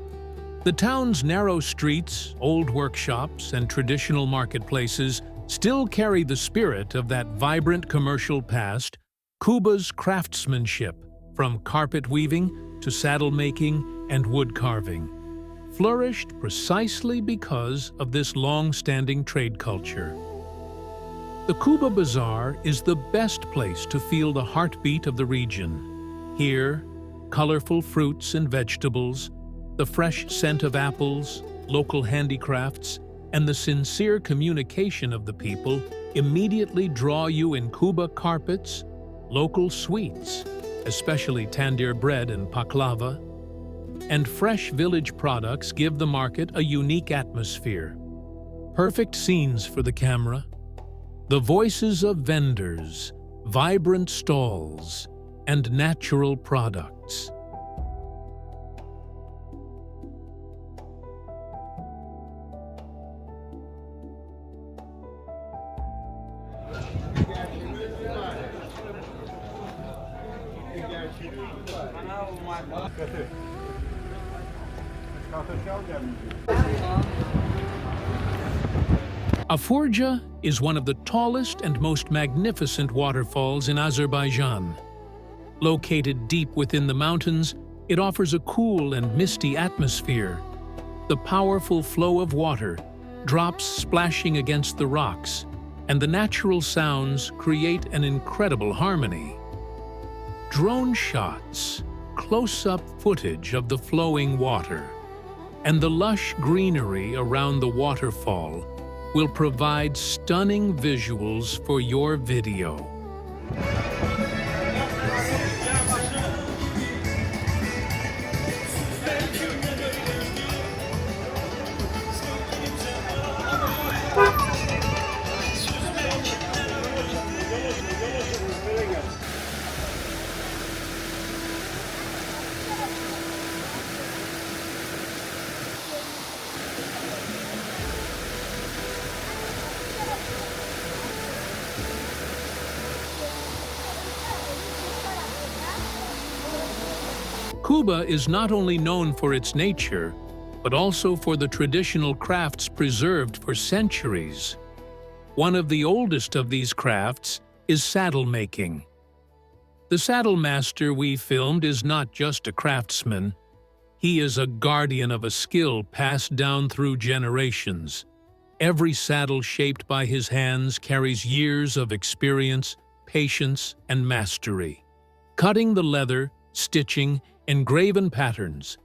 The town's narrow streets, old workshops, and traditional marketplaces still carry the spirit of that vibrant commercial past. Quba's craftsmanship, from carpet weaving to saddle making and wood carving, flourished precisely because of this long-standing trade culture. The Quba Bazaar is the best place to feel the heartbeat of the region. Here, colorful fruits and vegetables, the fresh scent of apples, local handicrafts, and the sincere communication of the people immediately draw you in. Quba carpets, local sweets, especially tandoor bread and baklava, and fresh village products give the market a unique atmosphere. Perfect scenes for the camera. The voices of vendors, vibrant stalls, and natural products. Aforja is one of the tallest and most magnificent waterfalls in Azerbaijan. Located deep within the mountains, it offers a cool and misty atmosphere. The powerful flow of water, drops splashing against the rocks, and the natural sounds create an incredible harmony. Drone shots, close-up footage of the flowing water, and the lush greenery around the waterfall will provide stunning visuals for your video. Quba is not only known for its nature, but also for the traditional crafts preserved for centuries. One of the oldest of these crafts is saddle making. The saddle master we filmed is not just a craftsman. He is a guardian of a skill passed down through generations. Every saddle shaped by his hands carries years of experience, patience, and mastery. Cutting the leather, stitching, engraven patterns.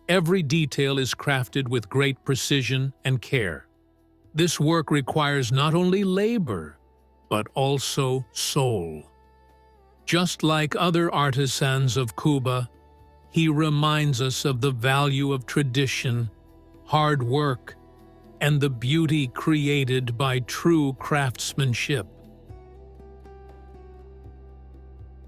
Every detail is crafted with great precision and care. This work requires not only labor, but also soul. Just like other artisans of Quba, he reminds us of the value of tradition, hard work, and the beauty created by true craftsmanship.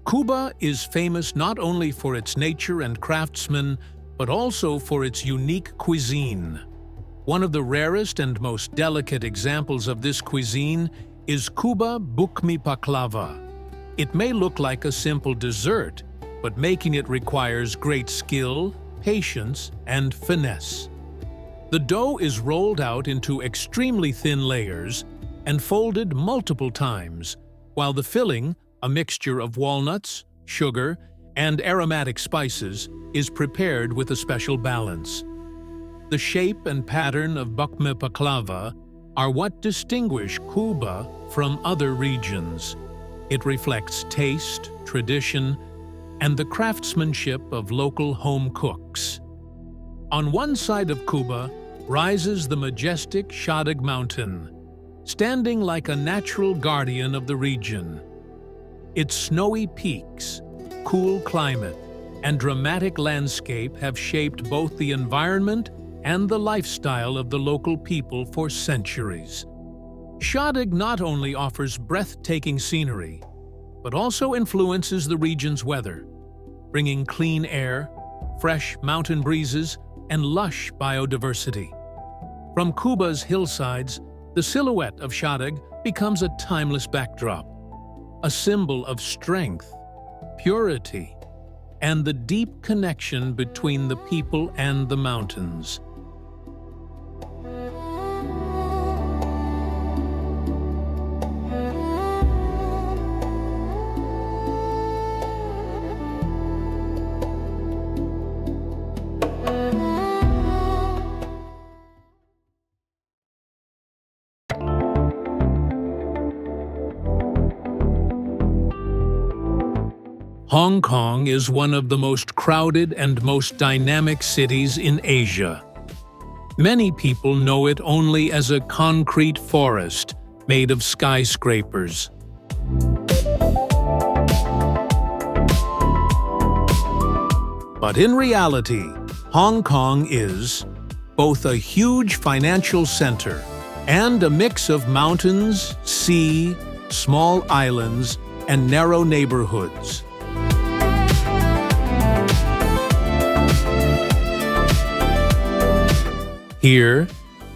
Quba is famous not only for its nature and craftsmen, but also for its unique cuisine. One of the rarest and most delicate examples of this cuisine is Quba bukmi baklava. It may look like a simple dessert, but making it requires great skill, patience, and finesse. The dough is rolled out into extremely thin layers and folded multiple times, while the filling, a mixture of walnuts, sugar, and aromatic spices, is prepared with a special balance. The shape and pattern of bukmi baklava are what distinguish Quba from other regions. It reflects taste, tradition, and the craftsmanship of local home cooks. On one side of Quba rises the majestic Shahdag Mountain, standing like a natural guardian of the region. Its snowy peaks, cool climate, and dramatic landscape have shaped both the environment and the lifestyle of the local people for centuries. Shahdag not only offers breathtaking scenery, but also influences the region's weather, bringing clean air, fresh mountain breezes, and lush biodiversity. From Quba's hillsides, the silhouette of Shahdag becomes a timeless backdrop, a symbol of strength, purity, and the deep connection between the people and the mountains. Hong Kong is one of the most crowded and most dynamic cities in Asia. Many people know it only as a concrete forest made of skyscrapers. But in reality, Hong Kong is both a huge financial center and a mix of mountains, sea, small islands, and narrow neighborhoods. Here,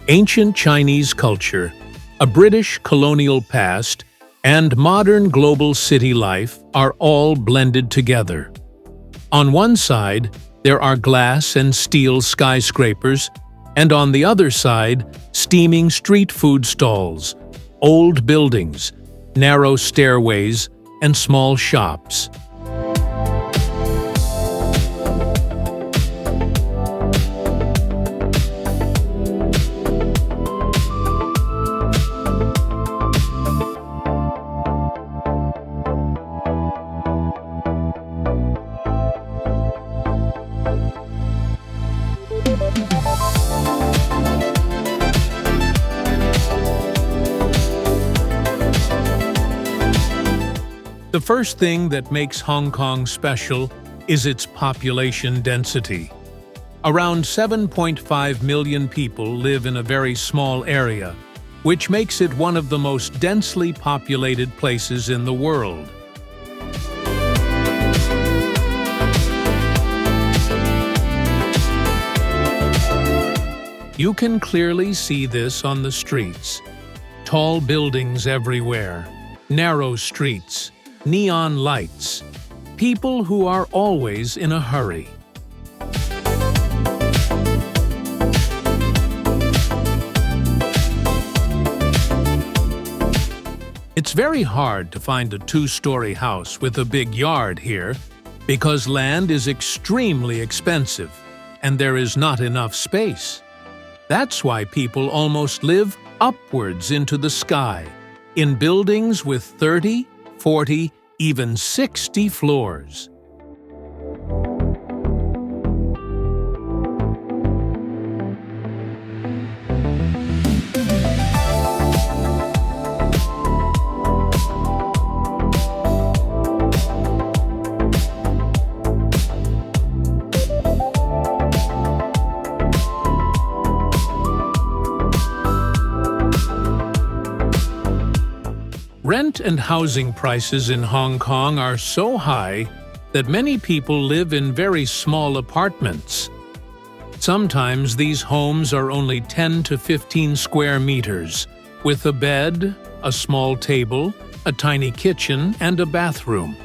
ancient Chinese culture, a British colonial past, and modern global city life are all blended together. On one side, there are glass and steel skyscrapers, and on the other side, steaming street food stalls, old buildings, narrow stairways, and small shops. The first thing that makes Hong Kong special is its population density. Around 7.5 million people live in a very small area, which makes it one of the most densely populated places in the world. You can clearly see this on the streets. Tall buildings everywhere, narrow streets, neon lights, people who are always in a hurry. It's very hard to find a two-story house with a big yard here because land is extremely expensive and there is not enough space. That's why people almost live upwards into the sky, in buildings with 30, 40, even 60 floors. Rent and housing prices in Hong Kong are so high that many people live in very small apartments. Sometimes these homes are only 10 to 15 square meters, with a bed, a small table, a tiny kitchen, and a bathroom,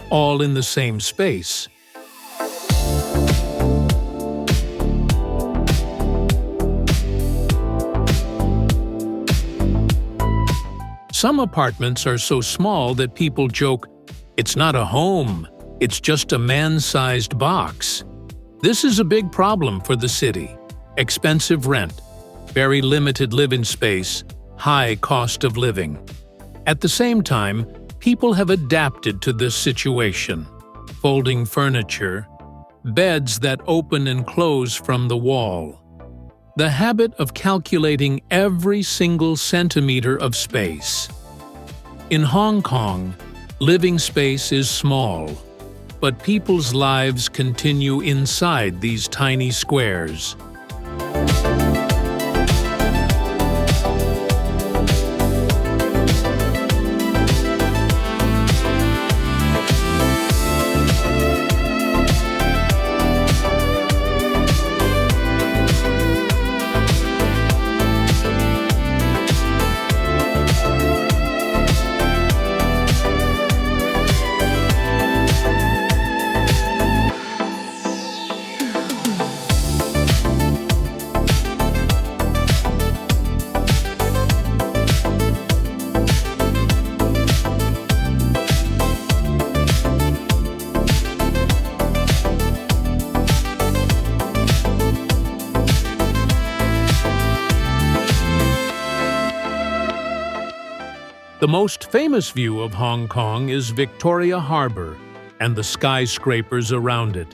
all in the same space. Some apartments are so small that people joke, "It's not a home, it's just a man-sized box." This is a big problem for the city. Expensive rent, very limited living space, high cost of living. At the same time, people have adapted to this situation. Folding furniture, beds that open and close from the wall. The habit of calculating every single centimeter of space. In Hong Kong, living space is small, but people's lives continue inside these tiny squares. The most famous view of Hong Kong is Victoria Harbour and the skyscrapers around it.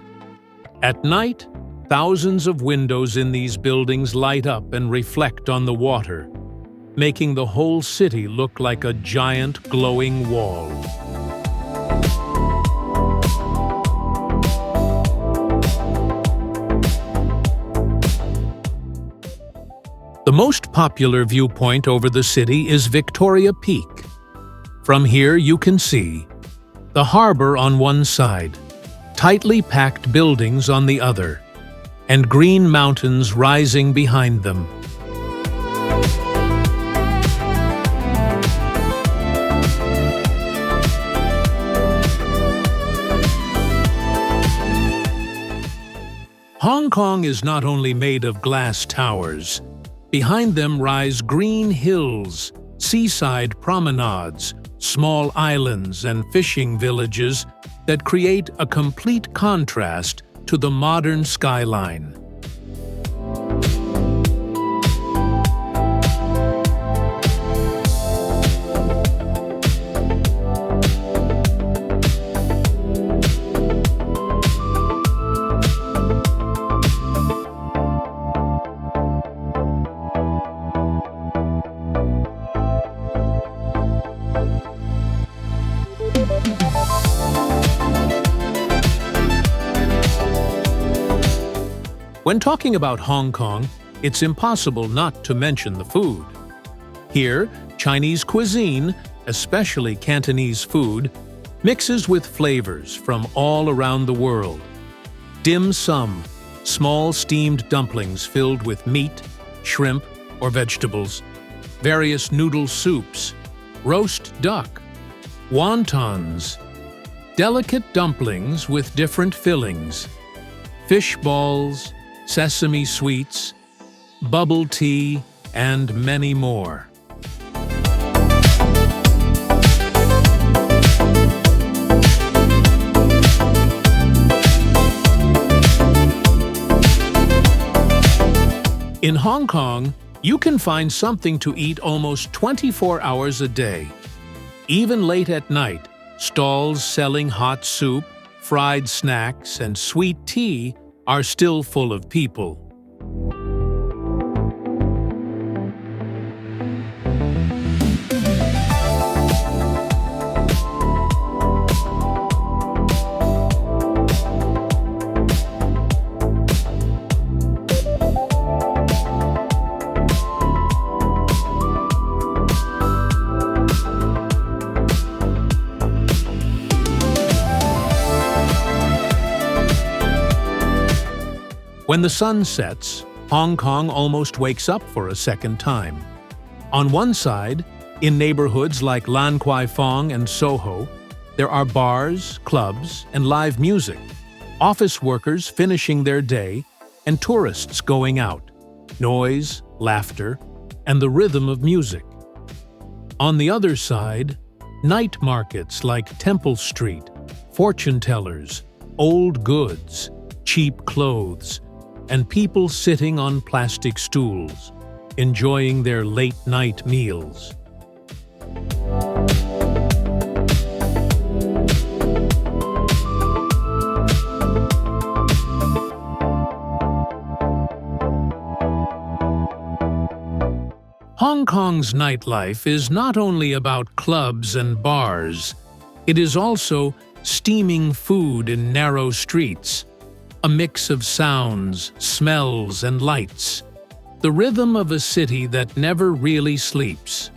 At night, thousands of windows in these buildings light up and reflect on the water, making the whole city look like a giant glowing wall. The most popular viewpoint over the city is Victoria Peak. From here you can see the harbor on one side, tightly packed buildings on the other, and green mountains rising behind them. Hong Kong is not only made of glass towers. Behind them rise green hills, seaside promenades, small islands and fishing villages that create a complete contrast to the modern skyline. When talking about Hong Kong, it's impossible not to mention the food. Here, Chinese cuisine, especially Cantonese food, mixes with flavors from all around the world. Dim sum, small steamed dumplings filled with meat, shrimp, or vegetables, various noodle soups, roast duck, wontons, delicate dumplings with different fillings, fish balls, sesame sweets, bubble tea, and many more. In Hong Kong, you can find something to eat almost 24 hours a day. Even late at night, Stalls selling hot soup, fried snacks, and sweet tea are still full of people. When the sun sets, Hong Kong almost wakes up for a second time. On one side, in neighborhoods like Lan Kwai Fong and Soho, there are bars, clubs, and live music, office workers finishing their day, and tourists going out, noise, laughter, and the rhythm of music. On the other side, night markets like Temple Street, fortune tellers, old goods, cheap clothes, and people sitting on plastic stools, enjoying their late-night meals. Hong Kong's nightlife is not only about clubs and bars, it is also steaming food in narrow streets, a mix of sounds, smells, and lights, the rhythm of a city that never really sleeps.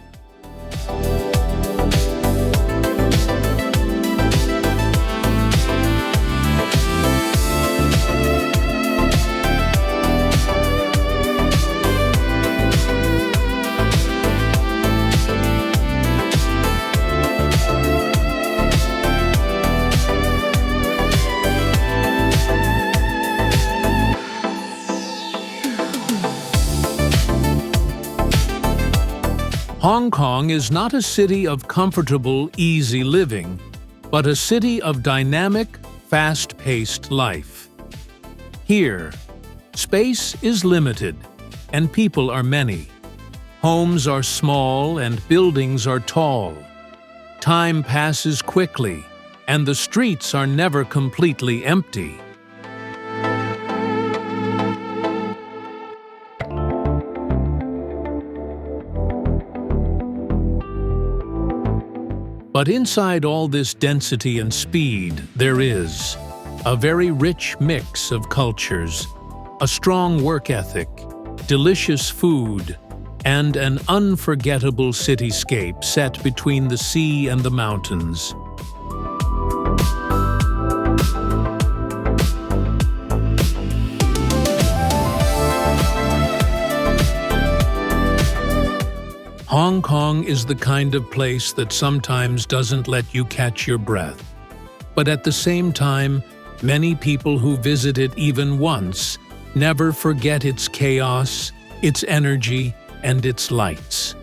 Hong Kong is not a city of comfortable, easy living, but a city of dynamic, fast-paced life. Here, space is limited, and people are many. Homes are small and buildings are tall. Time passes quickly, and the streets are never completely empty. But inside all this density and speed, there is a very rich mix of cultures, a strong work ethic, delicious food, and an unforgettable cityscape set between the sea and the mountains. Hong Kong is the kind of place that sometimes doesn't let you catch your breath. But at the same time, many people who visit it even once never forget its chaos, its energy, and its lights.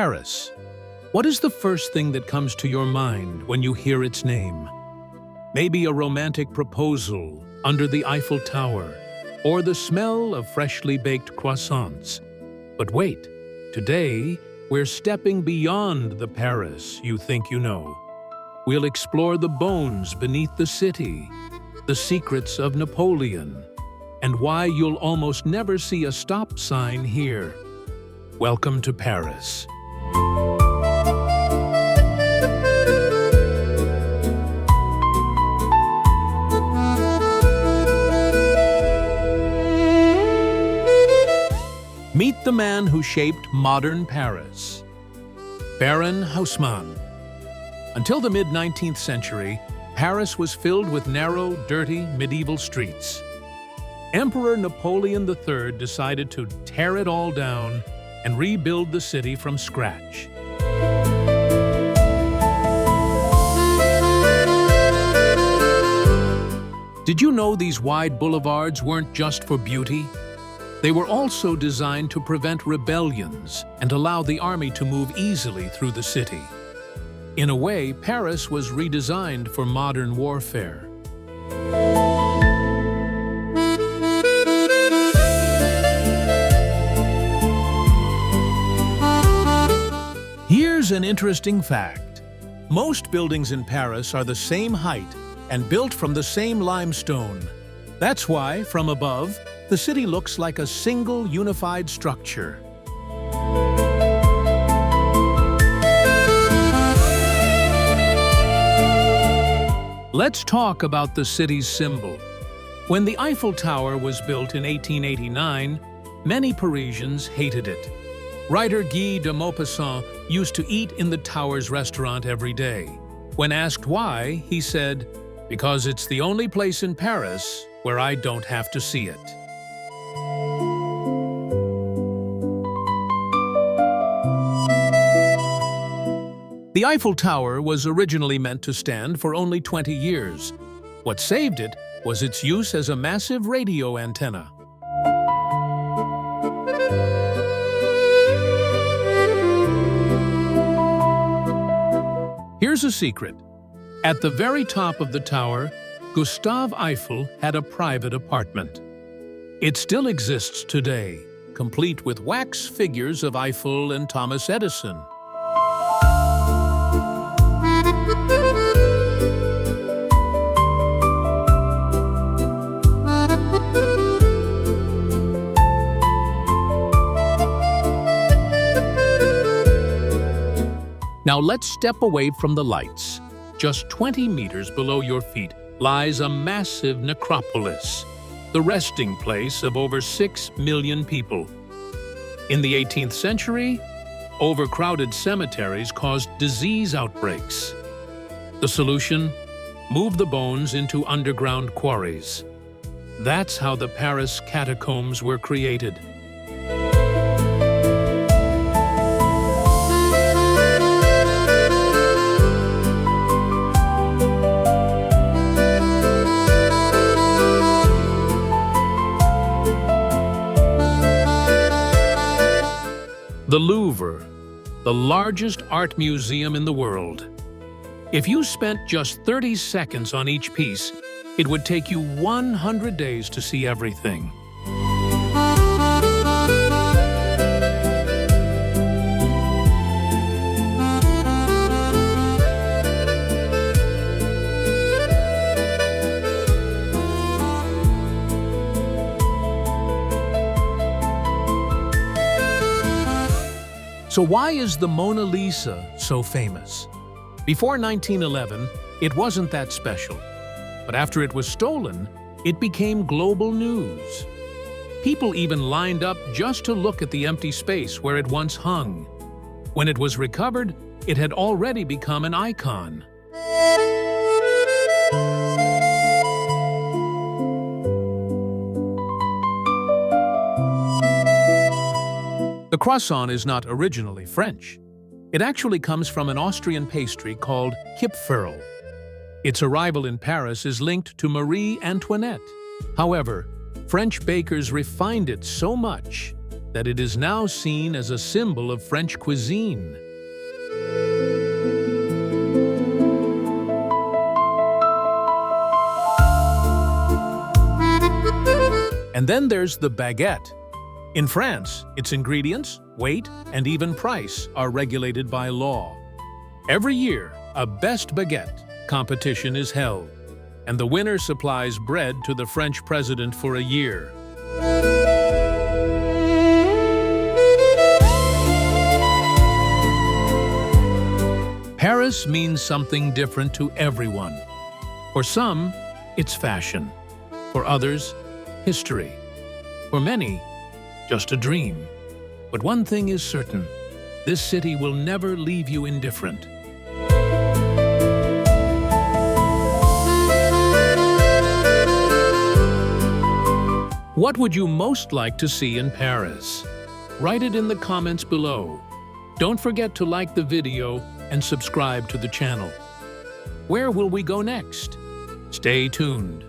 Paris. What is the first thing that comes to your mind when you hear its name? Maybe a romantic proposal under the Eiffel Tower, or the smell of freshly baked croissants. But wait, today we're stepping beyond the Paris you think you know. We'll explore the bones beneath the city, the secrets of Napoleon, and why you'll almost never see a stop sign here. Welcome to Paris. Meet the man who shaped modern Paris. Baron Haussmann. Until the mid-19th century, Paris was filled with narrow, dirty, medieval streets. Emperor Napoleon III decided to tear it all down and rebuild the city from scratch. Did you know these wide boulevards weren't just for beauty? They were also designed to prevent rebellions and allow the army to move easily through the city. In a way, Paris was redesigned for modern warfare. Here's an interesting fact. Most buildings in Paris are the same height and built from the same limestone. That's why, from above, the city looks like a single unified structure. Let's talk about the city's symbol. When the Eiffel Tower was built in 1889, many Parisians hated it. Writer Guy de Maupassant used to eat in the tower's restaurant every day. When asked why, he said, "Because it's the only place in Paris where I don't have to see it." The Eiffel Tower was originally meant to stand for only 20 years. What saved it was its use as a massive radio antenna. Here's a secret. At the very top of the tower, Gustave Eiffel had a private apartment. It still exists today, complete with wax figures of Eiffel and Thomas Edison. Now let's step away from the lights. Just 20 meters below your feet lies a massive necropolis, the resting place of over 6 million people. In the 18th century, overcrowded cemeteries caused disease outbreaks. The solution? Move the bones into underground quarries. That's how the Paris catacombs were created. The Louvre, the largest art museum in the world. If you spent just 30 seconds on each piece, it would take you 100 days to see everything. So why is the Mona Lisa so famous? Before 1911, it wasn't that special. But after it was stolen, it became global news. People even lined up just to look at the empty space where it once hung. When it was recovered, it had already become an icon. The croissant is not originally French. It actually comes from an Austrian pastry called Kipferl. Its arrival in Paris is linked to Marie Antoinette. However, French bakers refined it so much that it is now seen as a symbol of French cuisine. And then there's the baguette. In France, its ingredients, weight, and even price are regulated by law. Every year, a Best Baguette competition is held, and the winner supplies bread to the French president for a year. Paris means something different to everyone. For some, it's fashion. For others, history. For many, just a dream. But one thing is certain, this city will never leave you indifferent. What would you most like to see in Paris? Write it in the comments below. Don't forget to like the video and subscribe to the channel. Where will we go next? Stay tuned.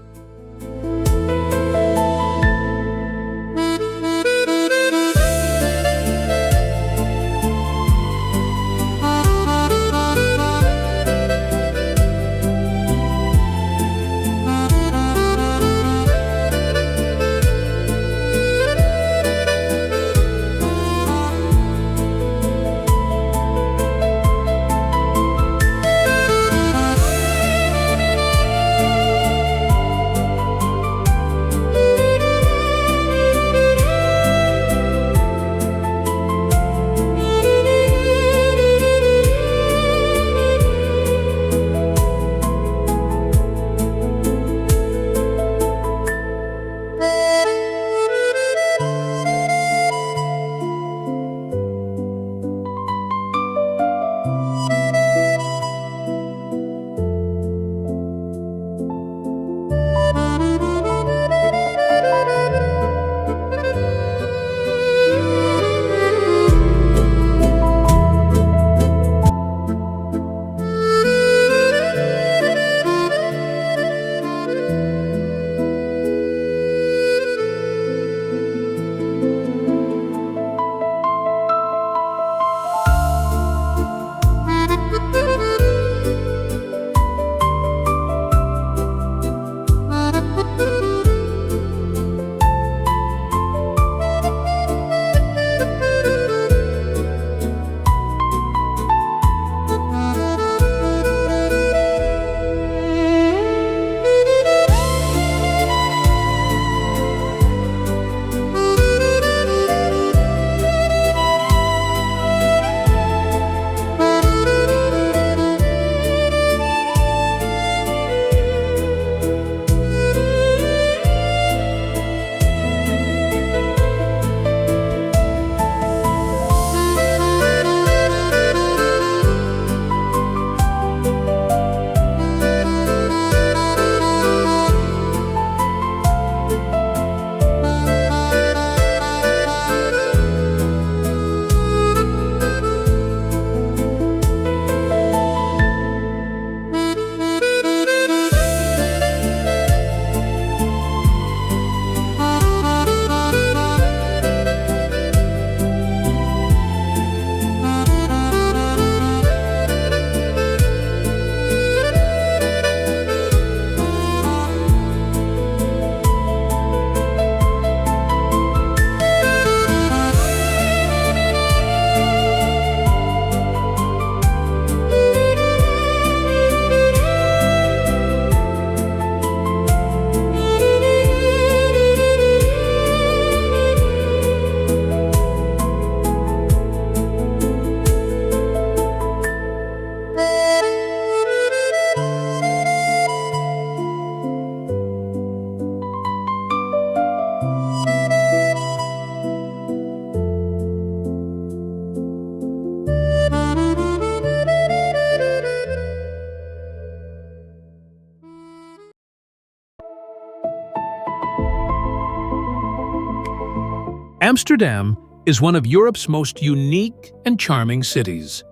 Amsterdam is one of Europe's most unique and charming cities.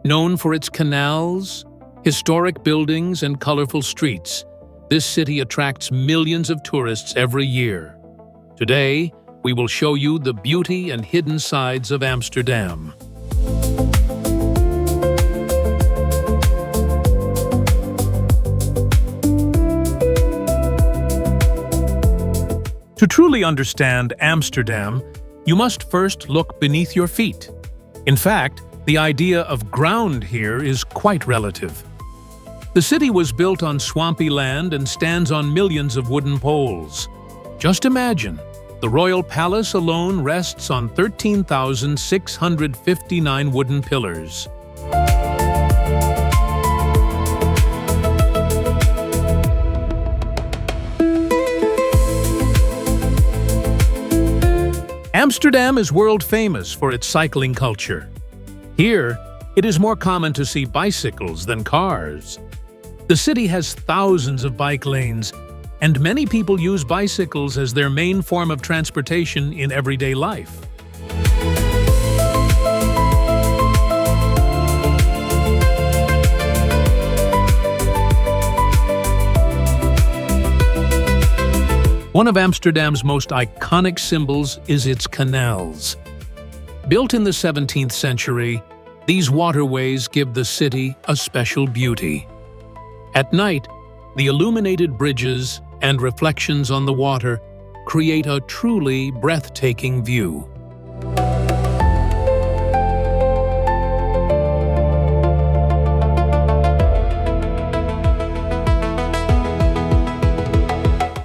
Known for its canals, historic buildings, and colorful streets, this city attracts millions of tourists every year. Today, we will show you the beauty and hidden sides of Amsterdam. To truly understand Amsterdam, you must first look beneath your feet. In fact, the idea of ground here is quite relative. The city was built on swampy land and stands on millions of wooden poles. Just imagine, the royal palace alone rests on 13,659 wooden pillars. Amsterdam is world famous for its cycling culture. Here, it is more common to see bicycles than cars. The city has thousands of bike lanes, and many people use bicycles as their main form of transportation in everyday life. One of Amsterdam's most iconic symbols is its canals. Built in the 17th century, these waterways give the city a special beauty. At night, the illuminated bridges and reflections on the water create a truly breathtaking view.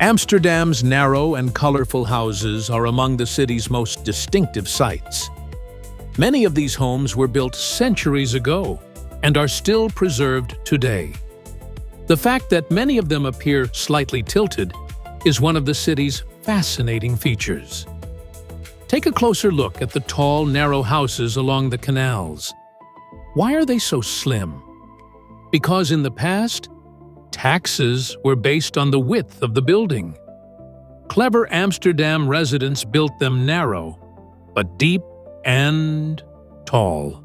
Amsterdam's narrow and colorful houses are among the city's most distinctive sights. Many of these homes were built centuries ago and are still preserved today. The fact that many of them appear slightly tilted is one of the city's fascinating features. Take a closer look at the tall, narrow houses along the canals. Why are they so slim? Because in the past, taxes were based on the width of the building. Clever Amsterdam residents built them narrow, but deep and tall.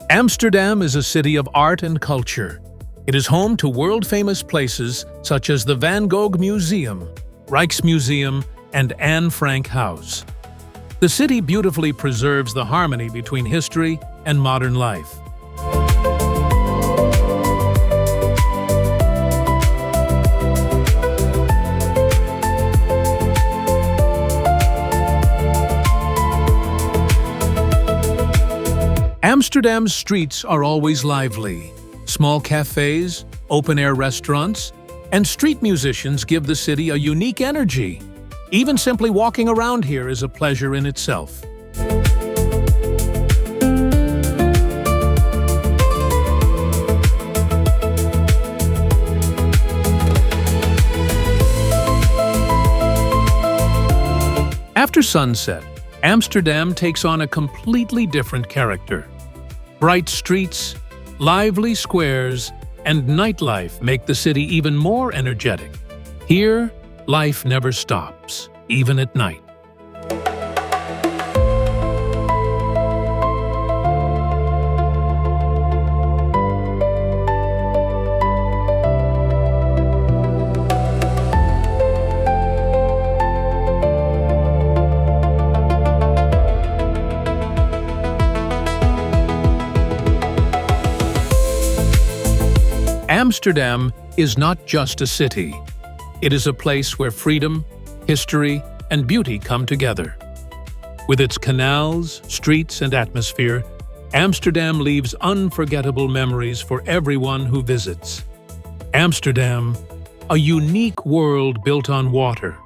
Amsterdam is a city of art and culture. It is home to world-famous places such as the Van Gogh Museum, Rijksmuseum, and Anne Frank House. The city beautifully preserves the harmony between history and modern life. Amsterdam's streets are always lively. Small cafes, open-air restaurants, and street musicians give the city a unique energy. Even simply walking around here is a pleasure in itself. After sunset, Amsterdam takes on a completely different character. Bright streets, lively squares, and nightlife make the city even more energetic. Here, life never stops, even at night. Amsterdam is not just a city. It is a place where freedom, history, and beauty come together. With its canals, streets, and atmosphere, Amsterdam leaves unforgettable memories for everyone who visits. Amsterdam, a unique world built on water.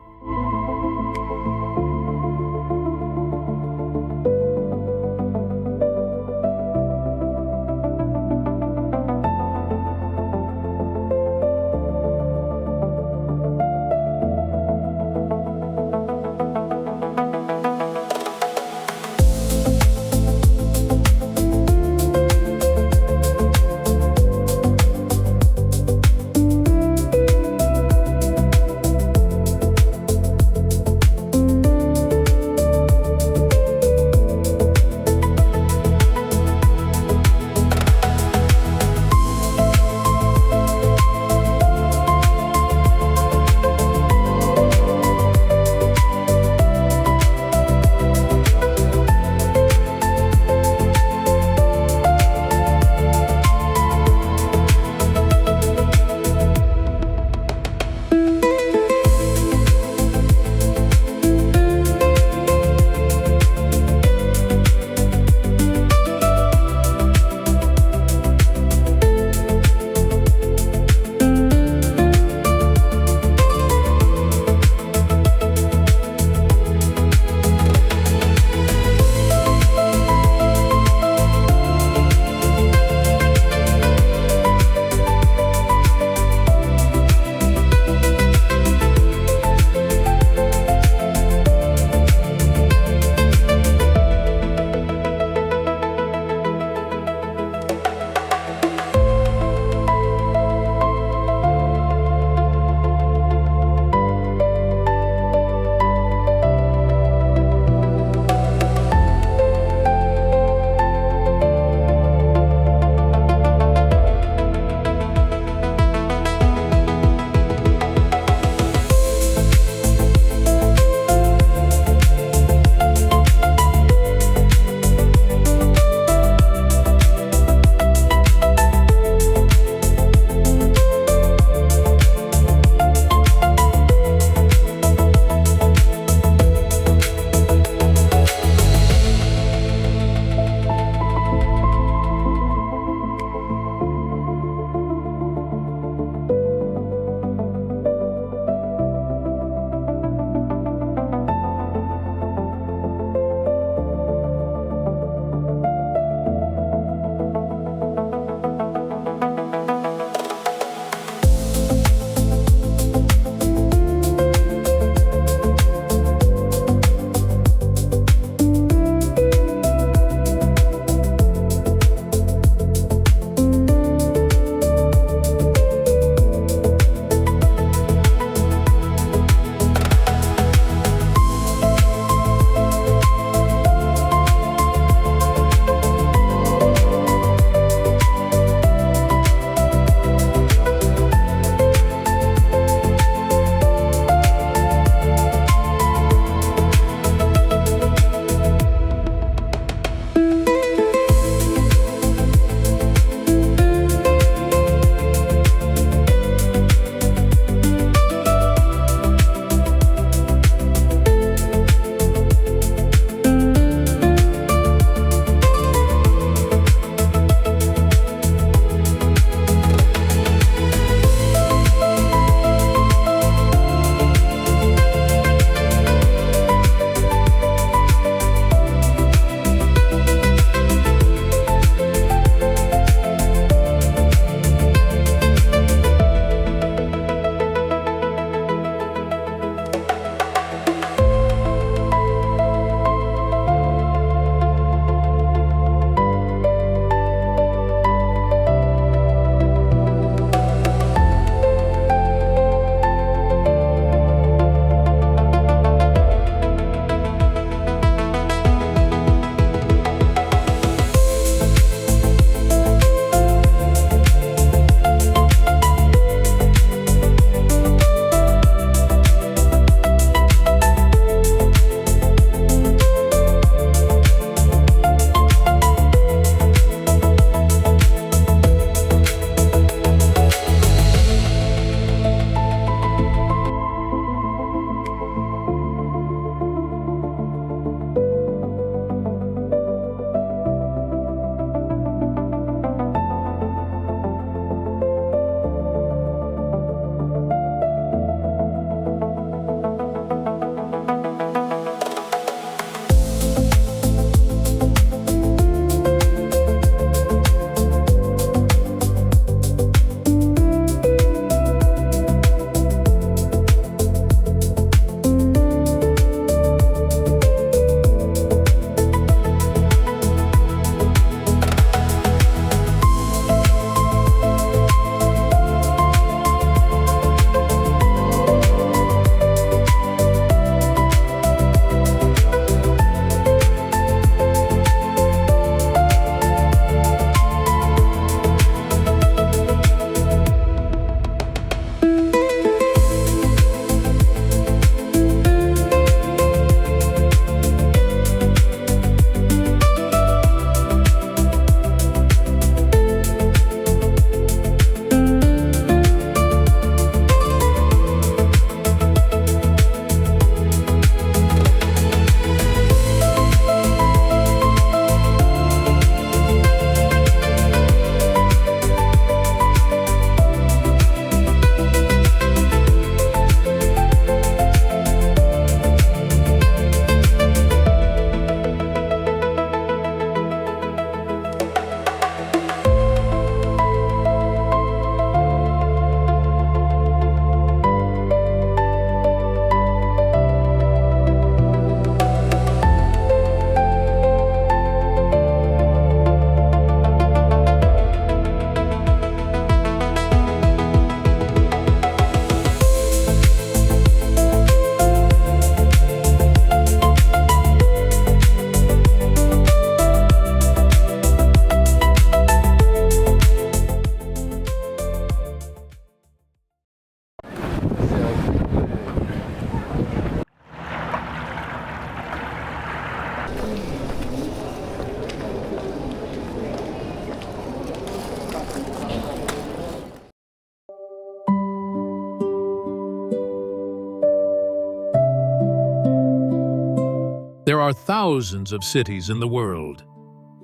There are thousands of cities in the world,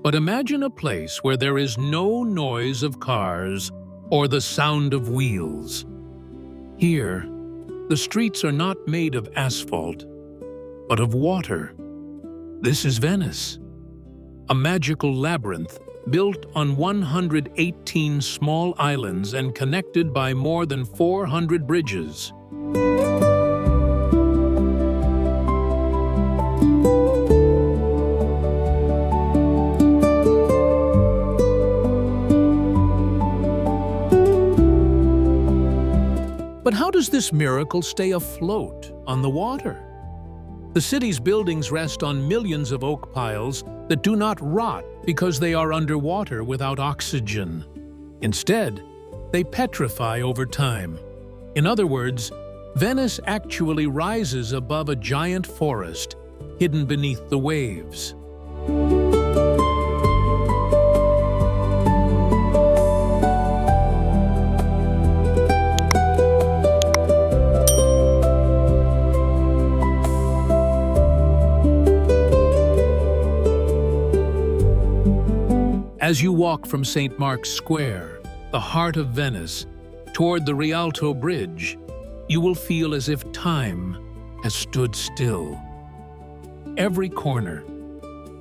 but imagine a place where there is no noise of cars or the sound of wheels. Here, the streets are not made of asphalt, but of water. This is Venice, a magical labyrinth built on 118 small islands and connected by more than 400 bridges. But how does this miracle stay afloat on the water? The city's buildings rest on millions of oak piles that do not rot because they are underwater without oxygen. Instead, they petrify over time. In other words, Venice actually rises above a giant forest hidden beneath the waves. As you walk from St. Mark's Square, the heart of Venice, toward the Rialto Bridge, you will feel as if time has stood still. Every corner,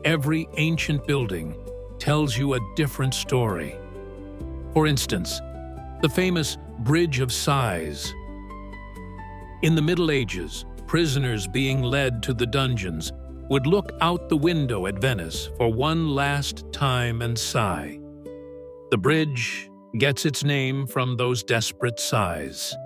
every ancient building tells you a different story. For instance, the famous Bridge of Sighs. In the Middle Ages, prisoners being led to the dungeons would look out the window at Venice for one last time and sigh. The bridge gets its name from those desperate sighs.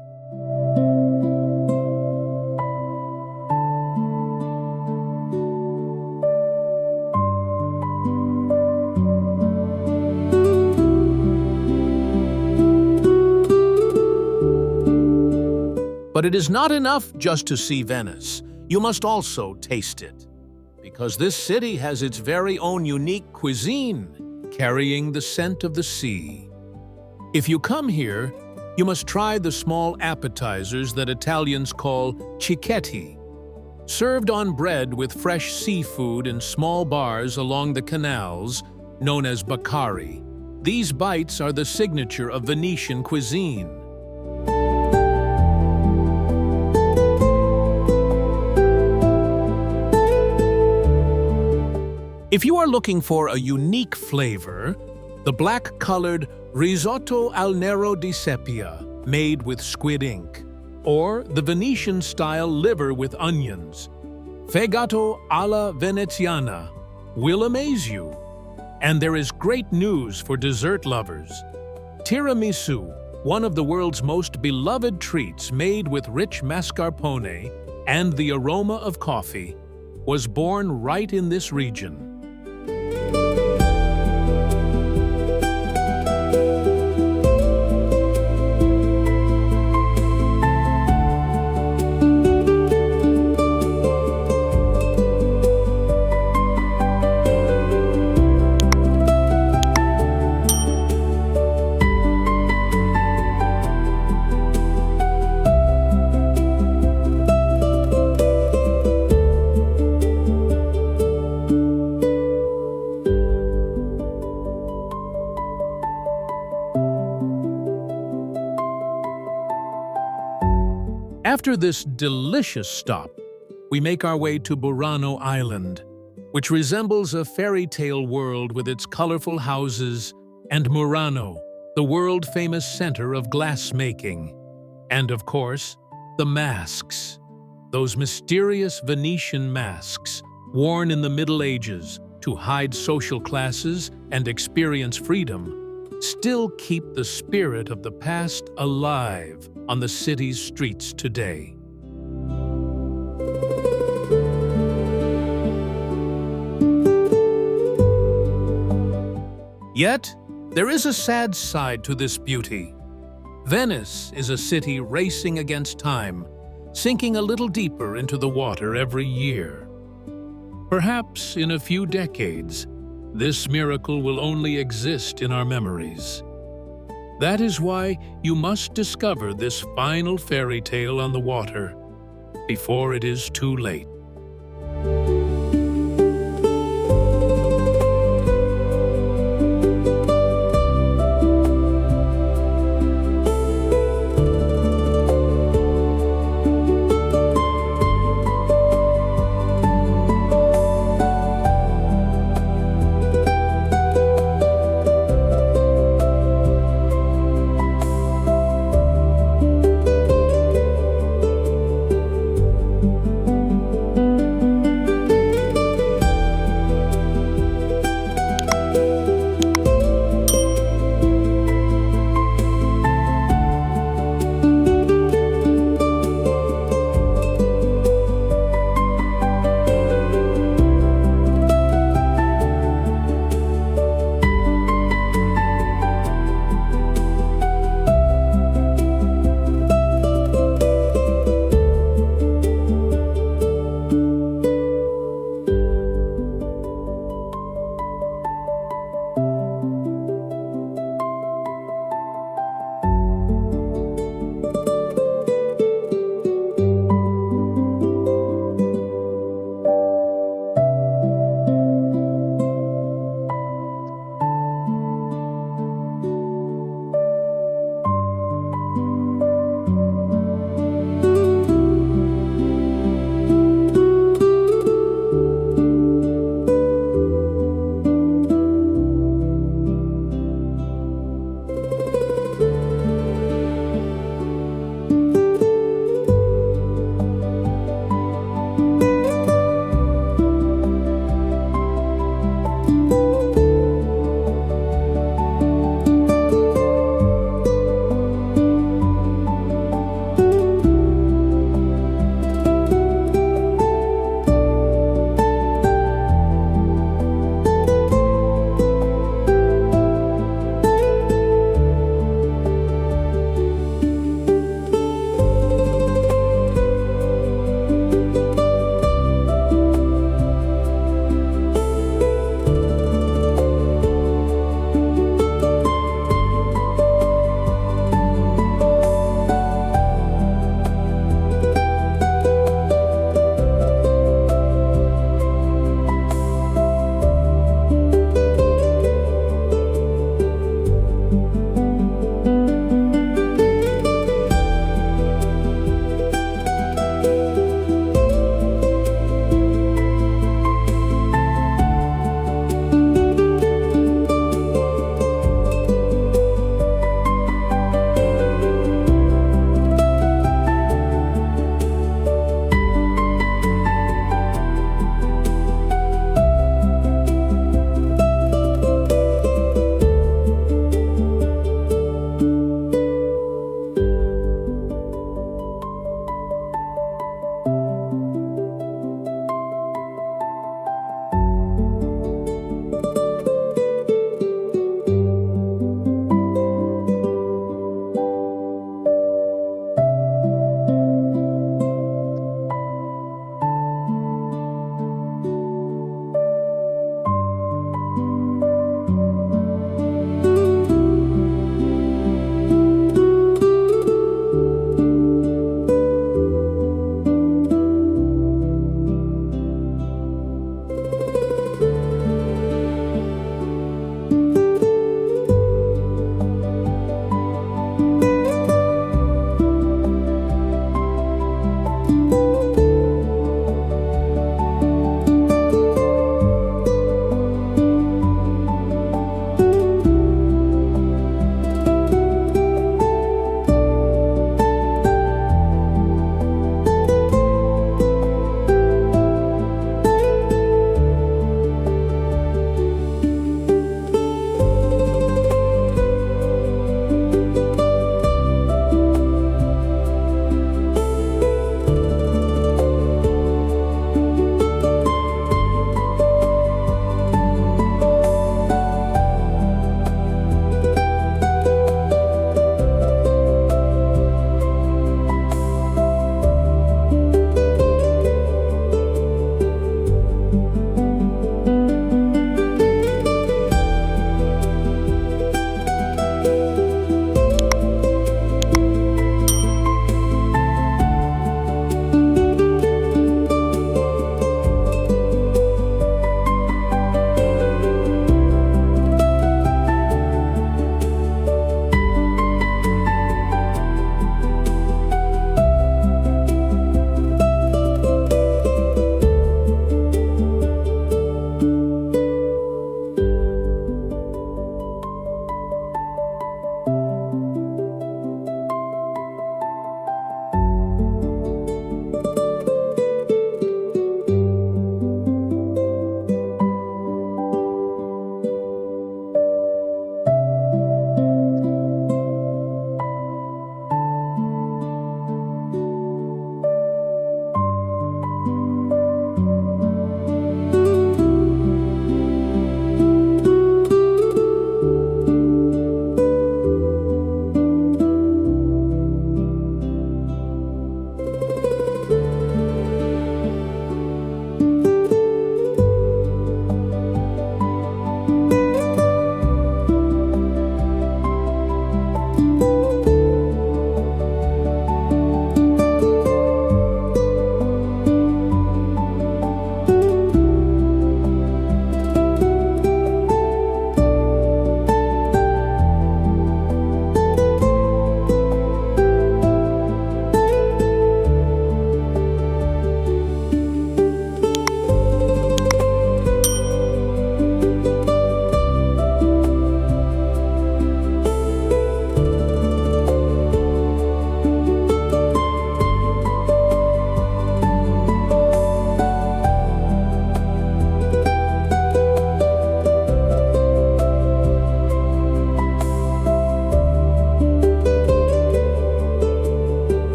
But it is not enough just to see Venice. You must also taste it, because this city has its very own unique cuisine, carrying the scent of the sea. If you come here, you must try the small appetizers that Italians call cicchetti. Served on bread with fresh seafood in small bars along the canals, known as baccari, these bites are the signature of Venetian cuisine. If you are looking for a unique flavor, the black-colored risotto al nero di sepia, made with squid ink, or the Venetian-style liver with onions, fegato alla veneziana, will amaze you. And there is great news for dessert lovers. Tiramisu, one of the world's most beloved treats made with rich mascarpone and the aroma of coffee, was born right in this region. After this delicious stop, we make our way to Burano Island, which resembles a fairy tale world with its colorful houses, and Murano, the world-famous center of glass-making. And of course, the masks. Those mysterious Venetian masks, worn in the Middle Ages to hide social classes and experience freedom, still keep the spirit of the past alive on the city's streets today. Yet, there is a sad side to this beauty. Venice is a city racing against time, sinking a little deeper into the water every year. Perhaps in a few decades, this miracle will only exist in our memories. That is why you must discover this final fairy tale on the water before it is too late.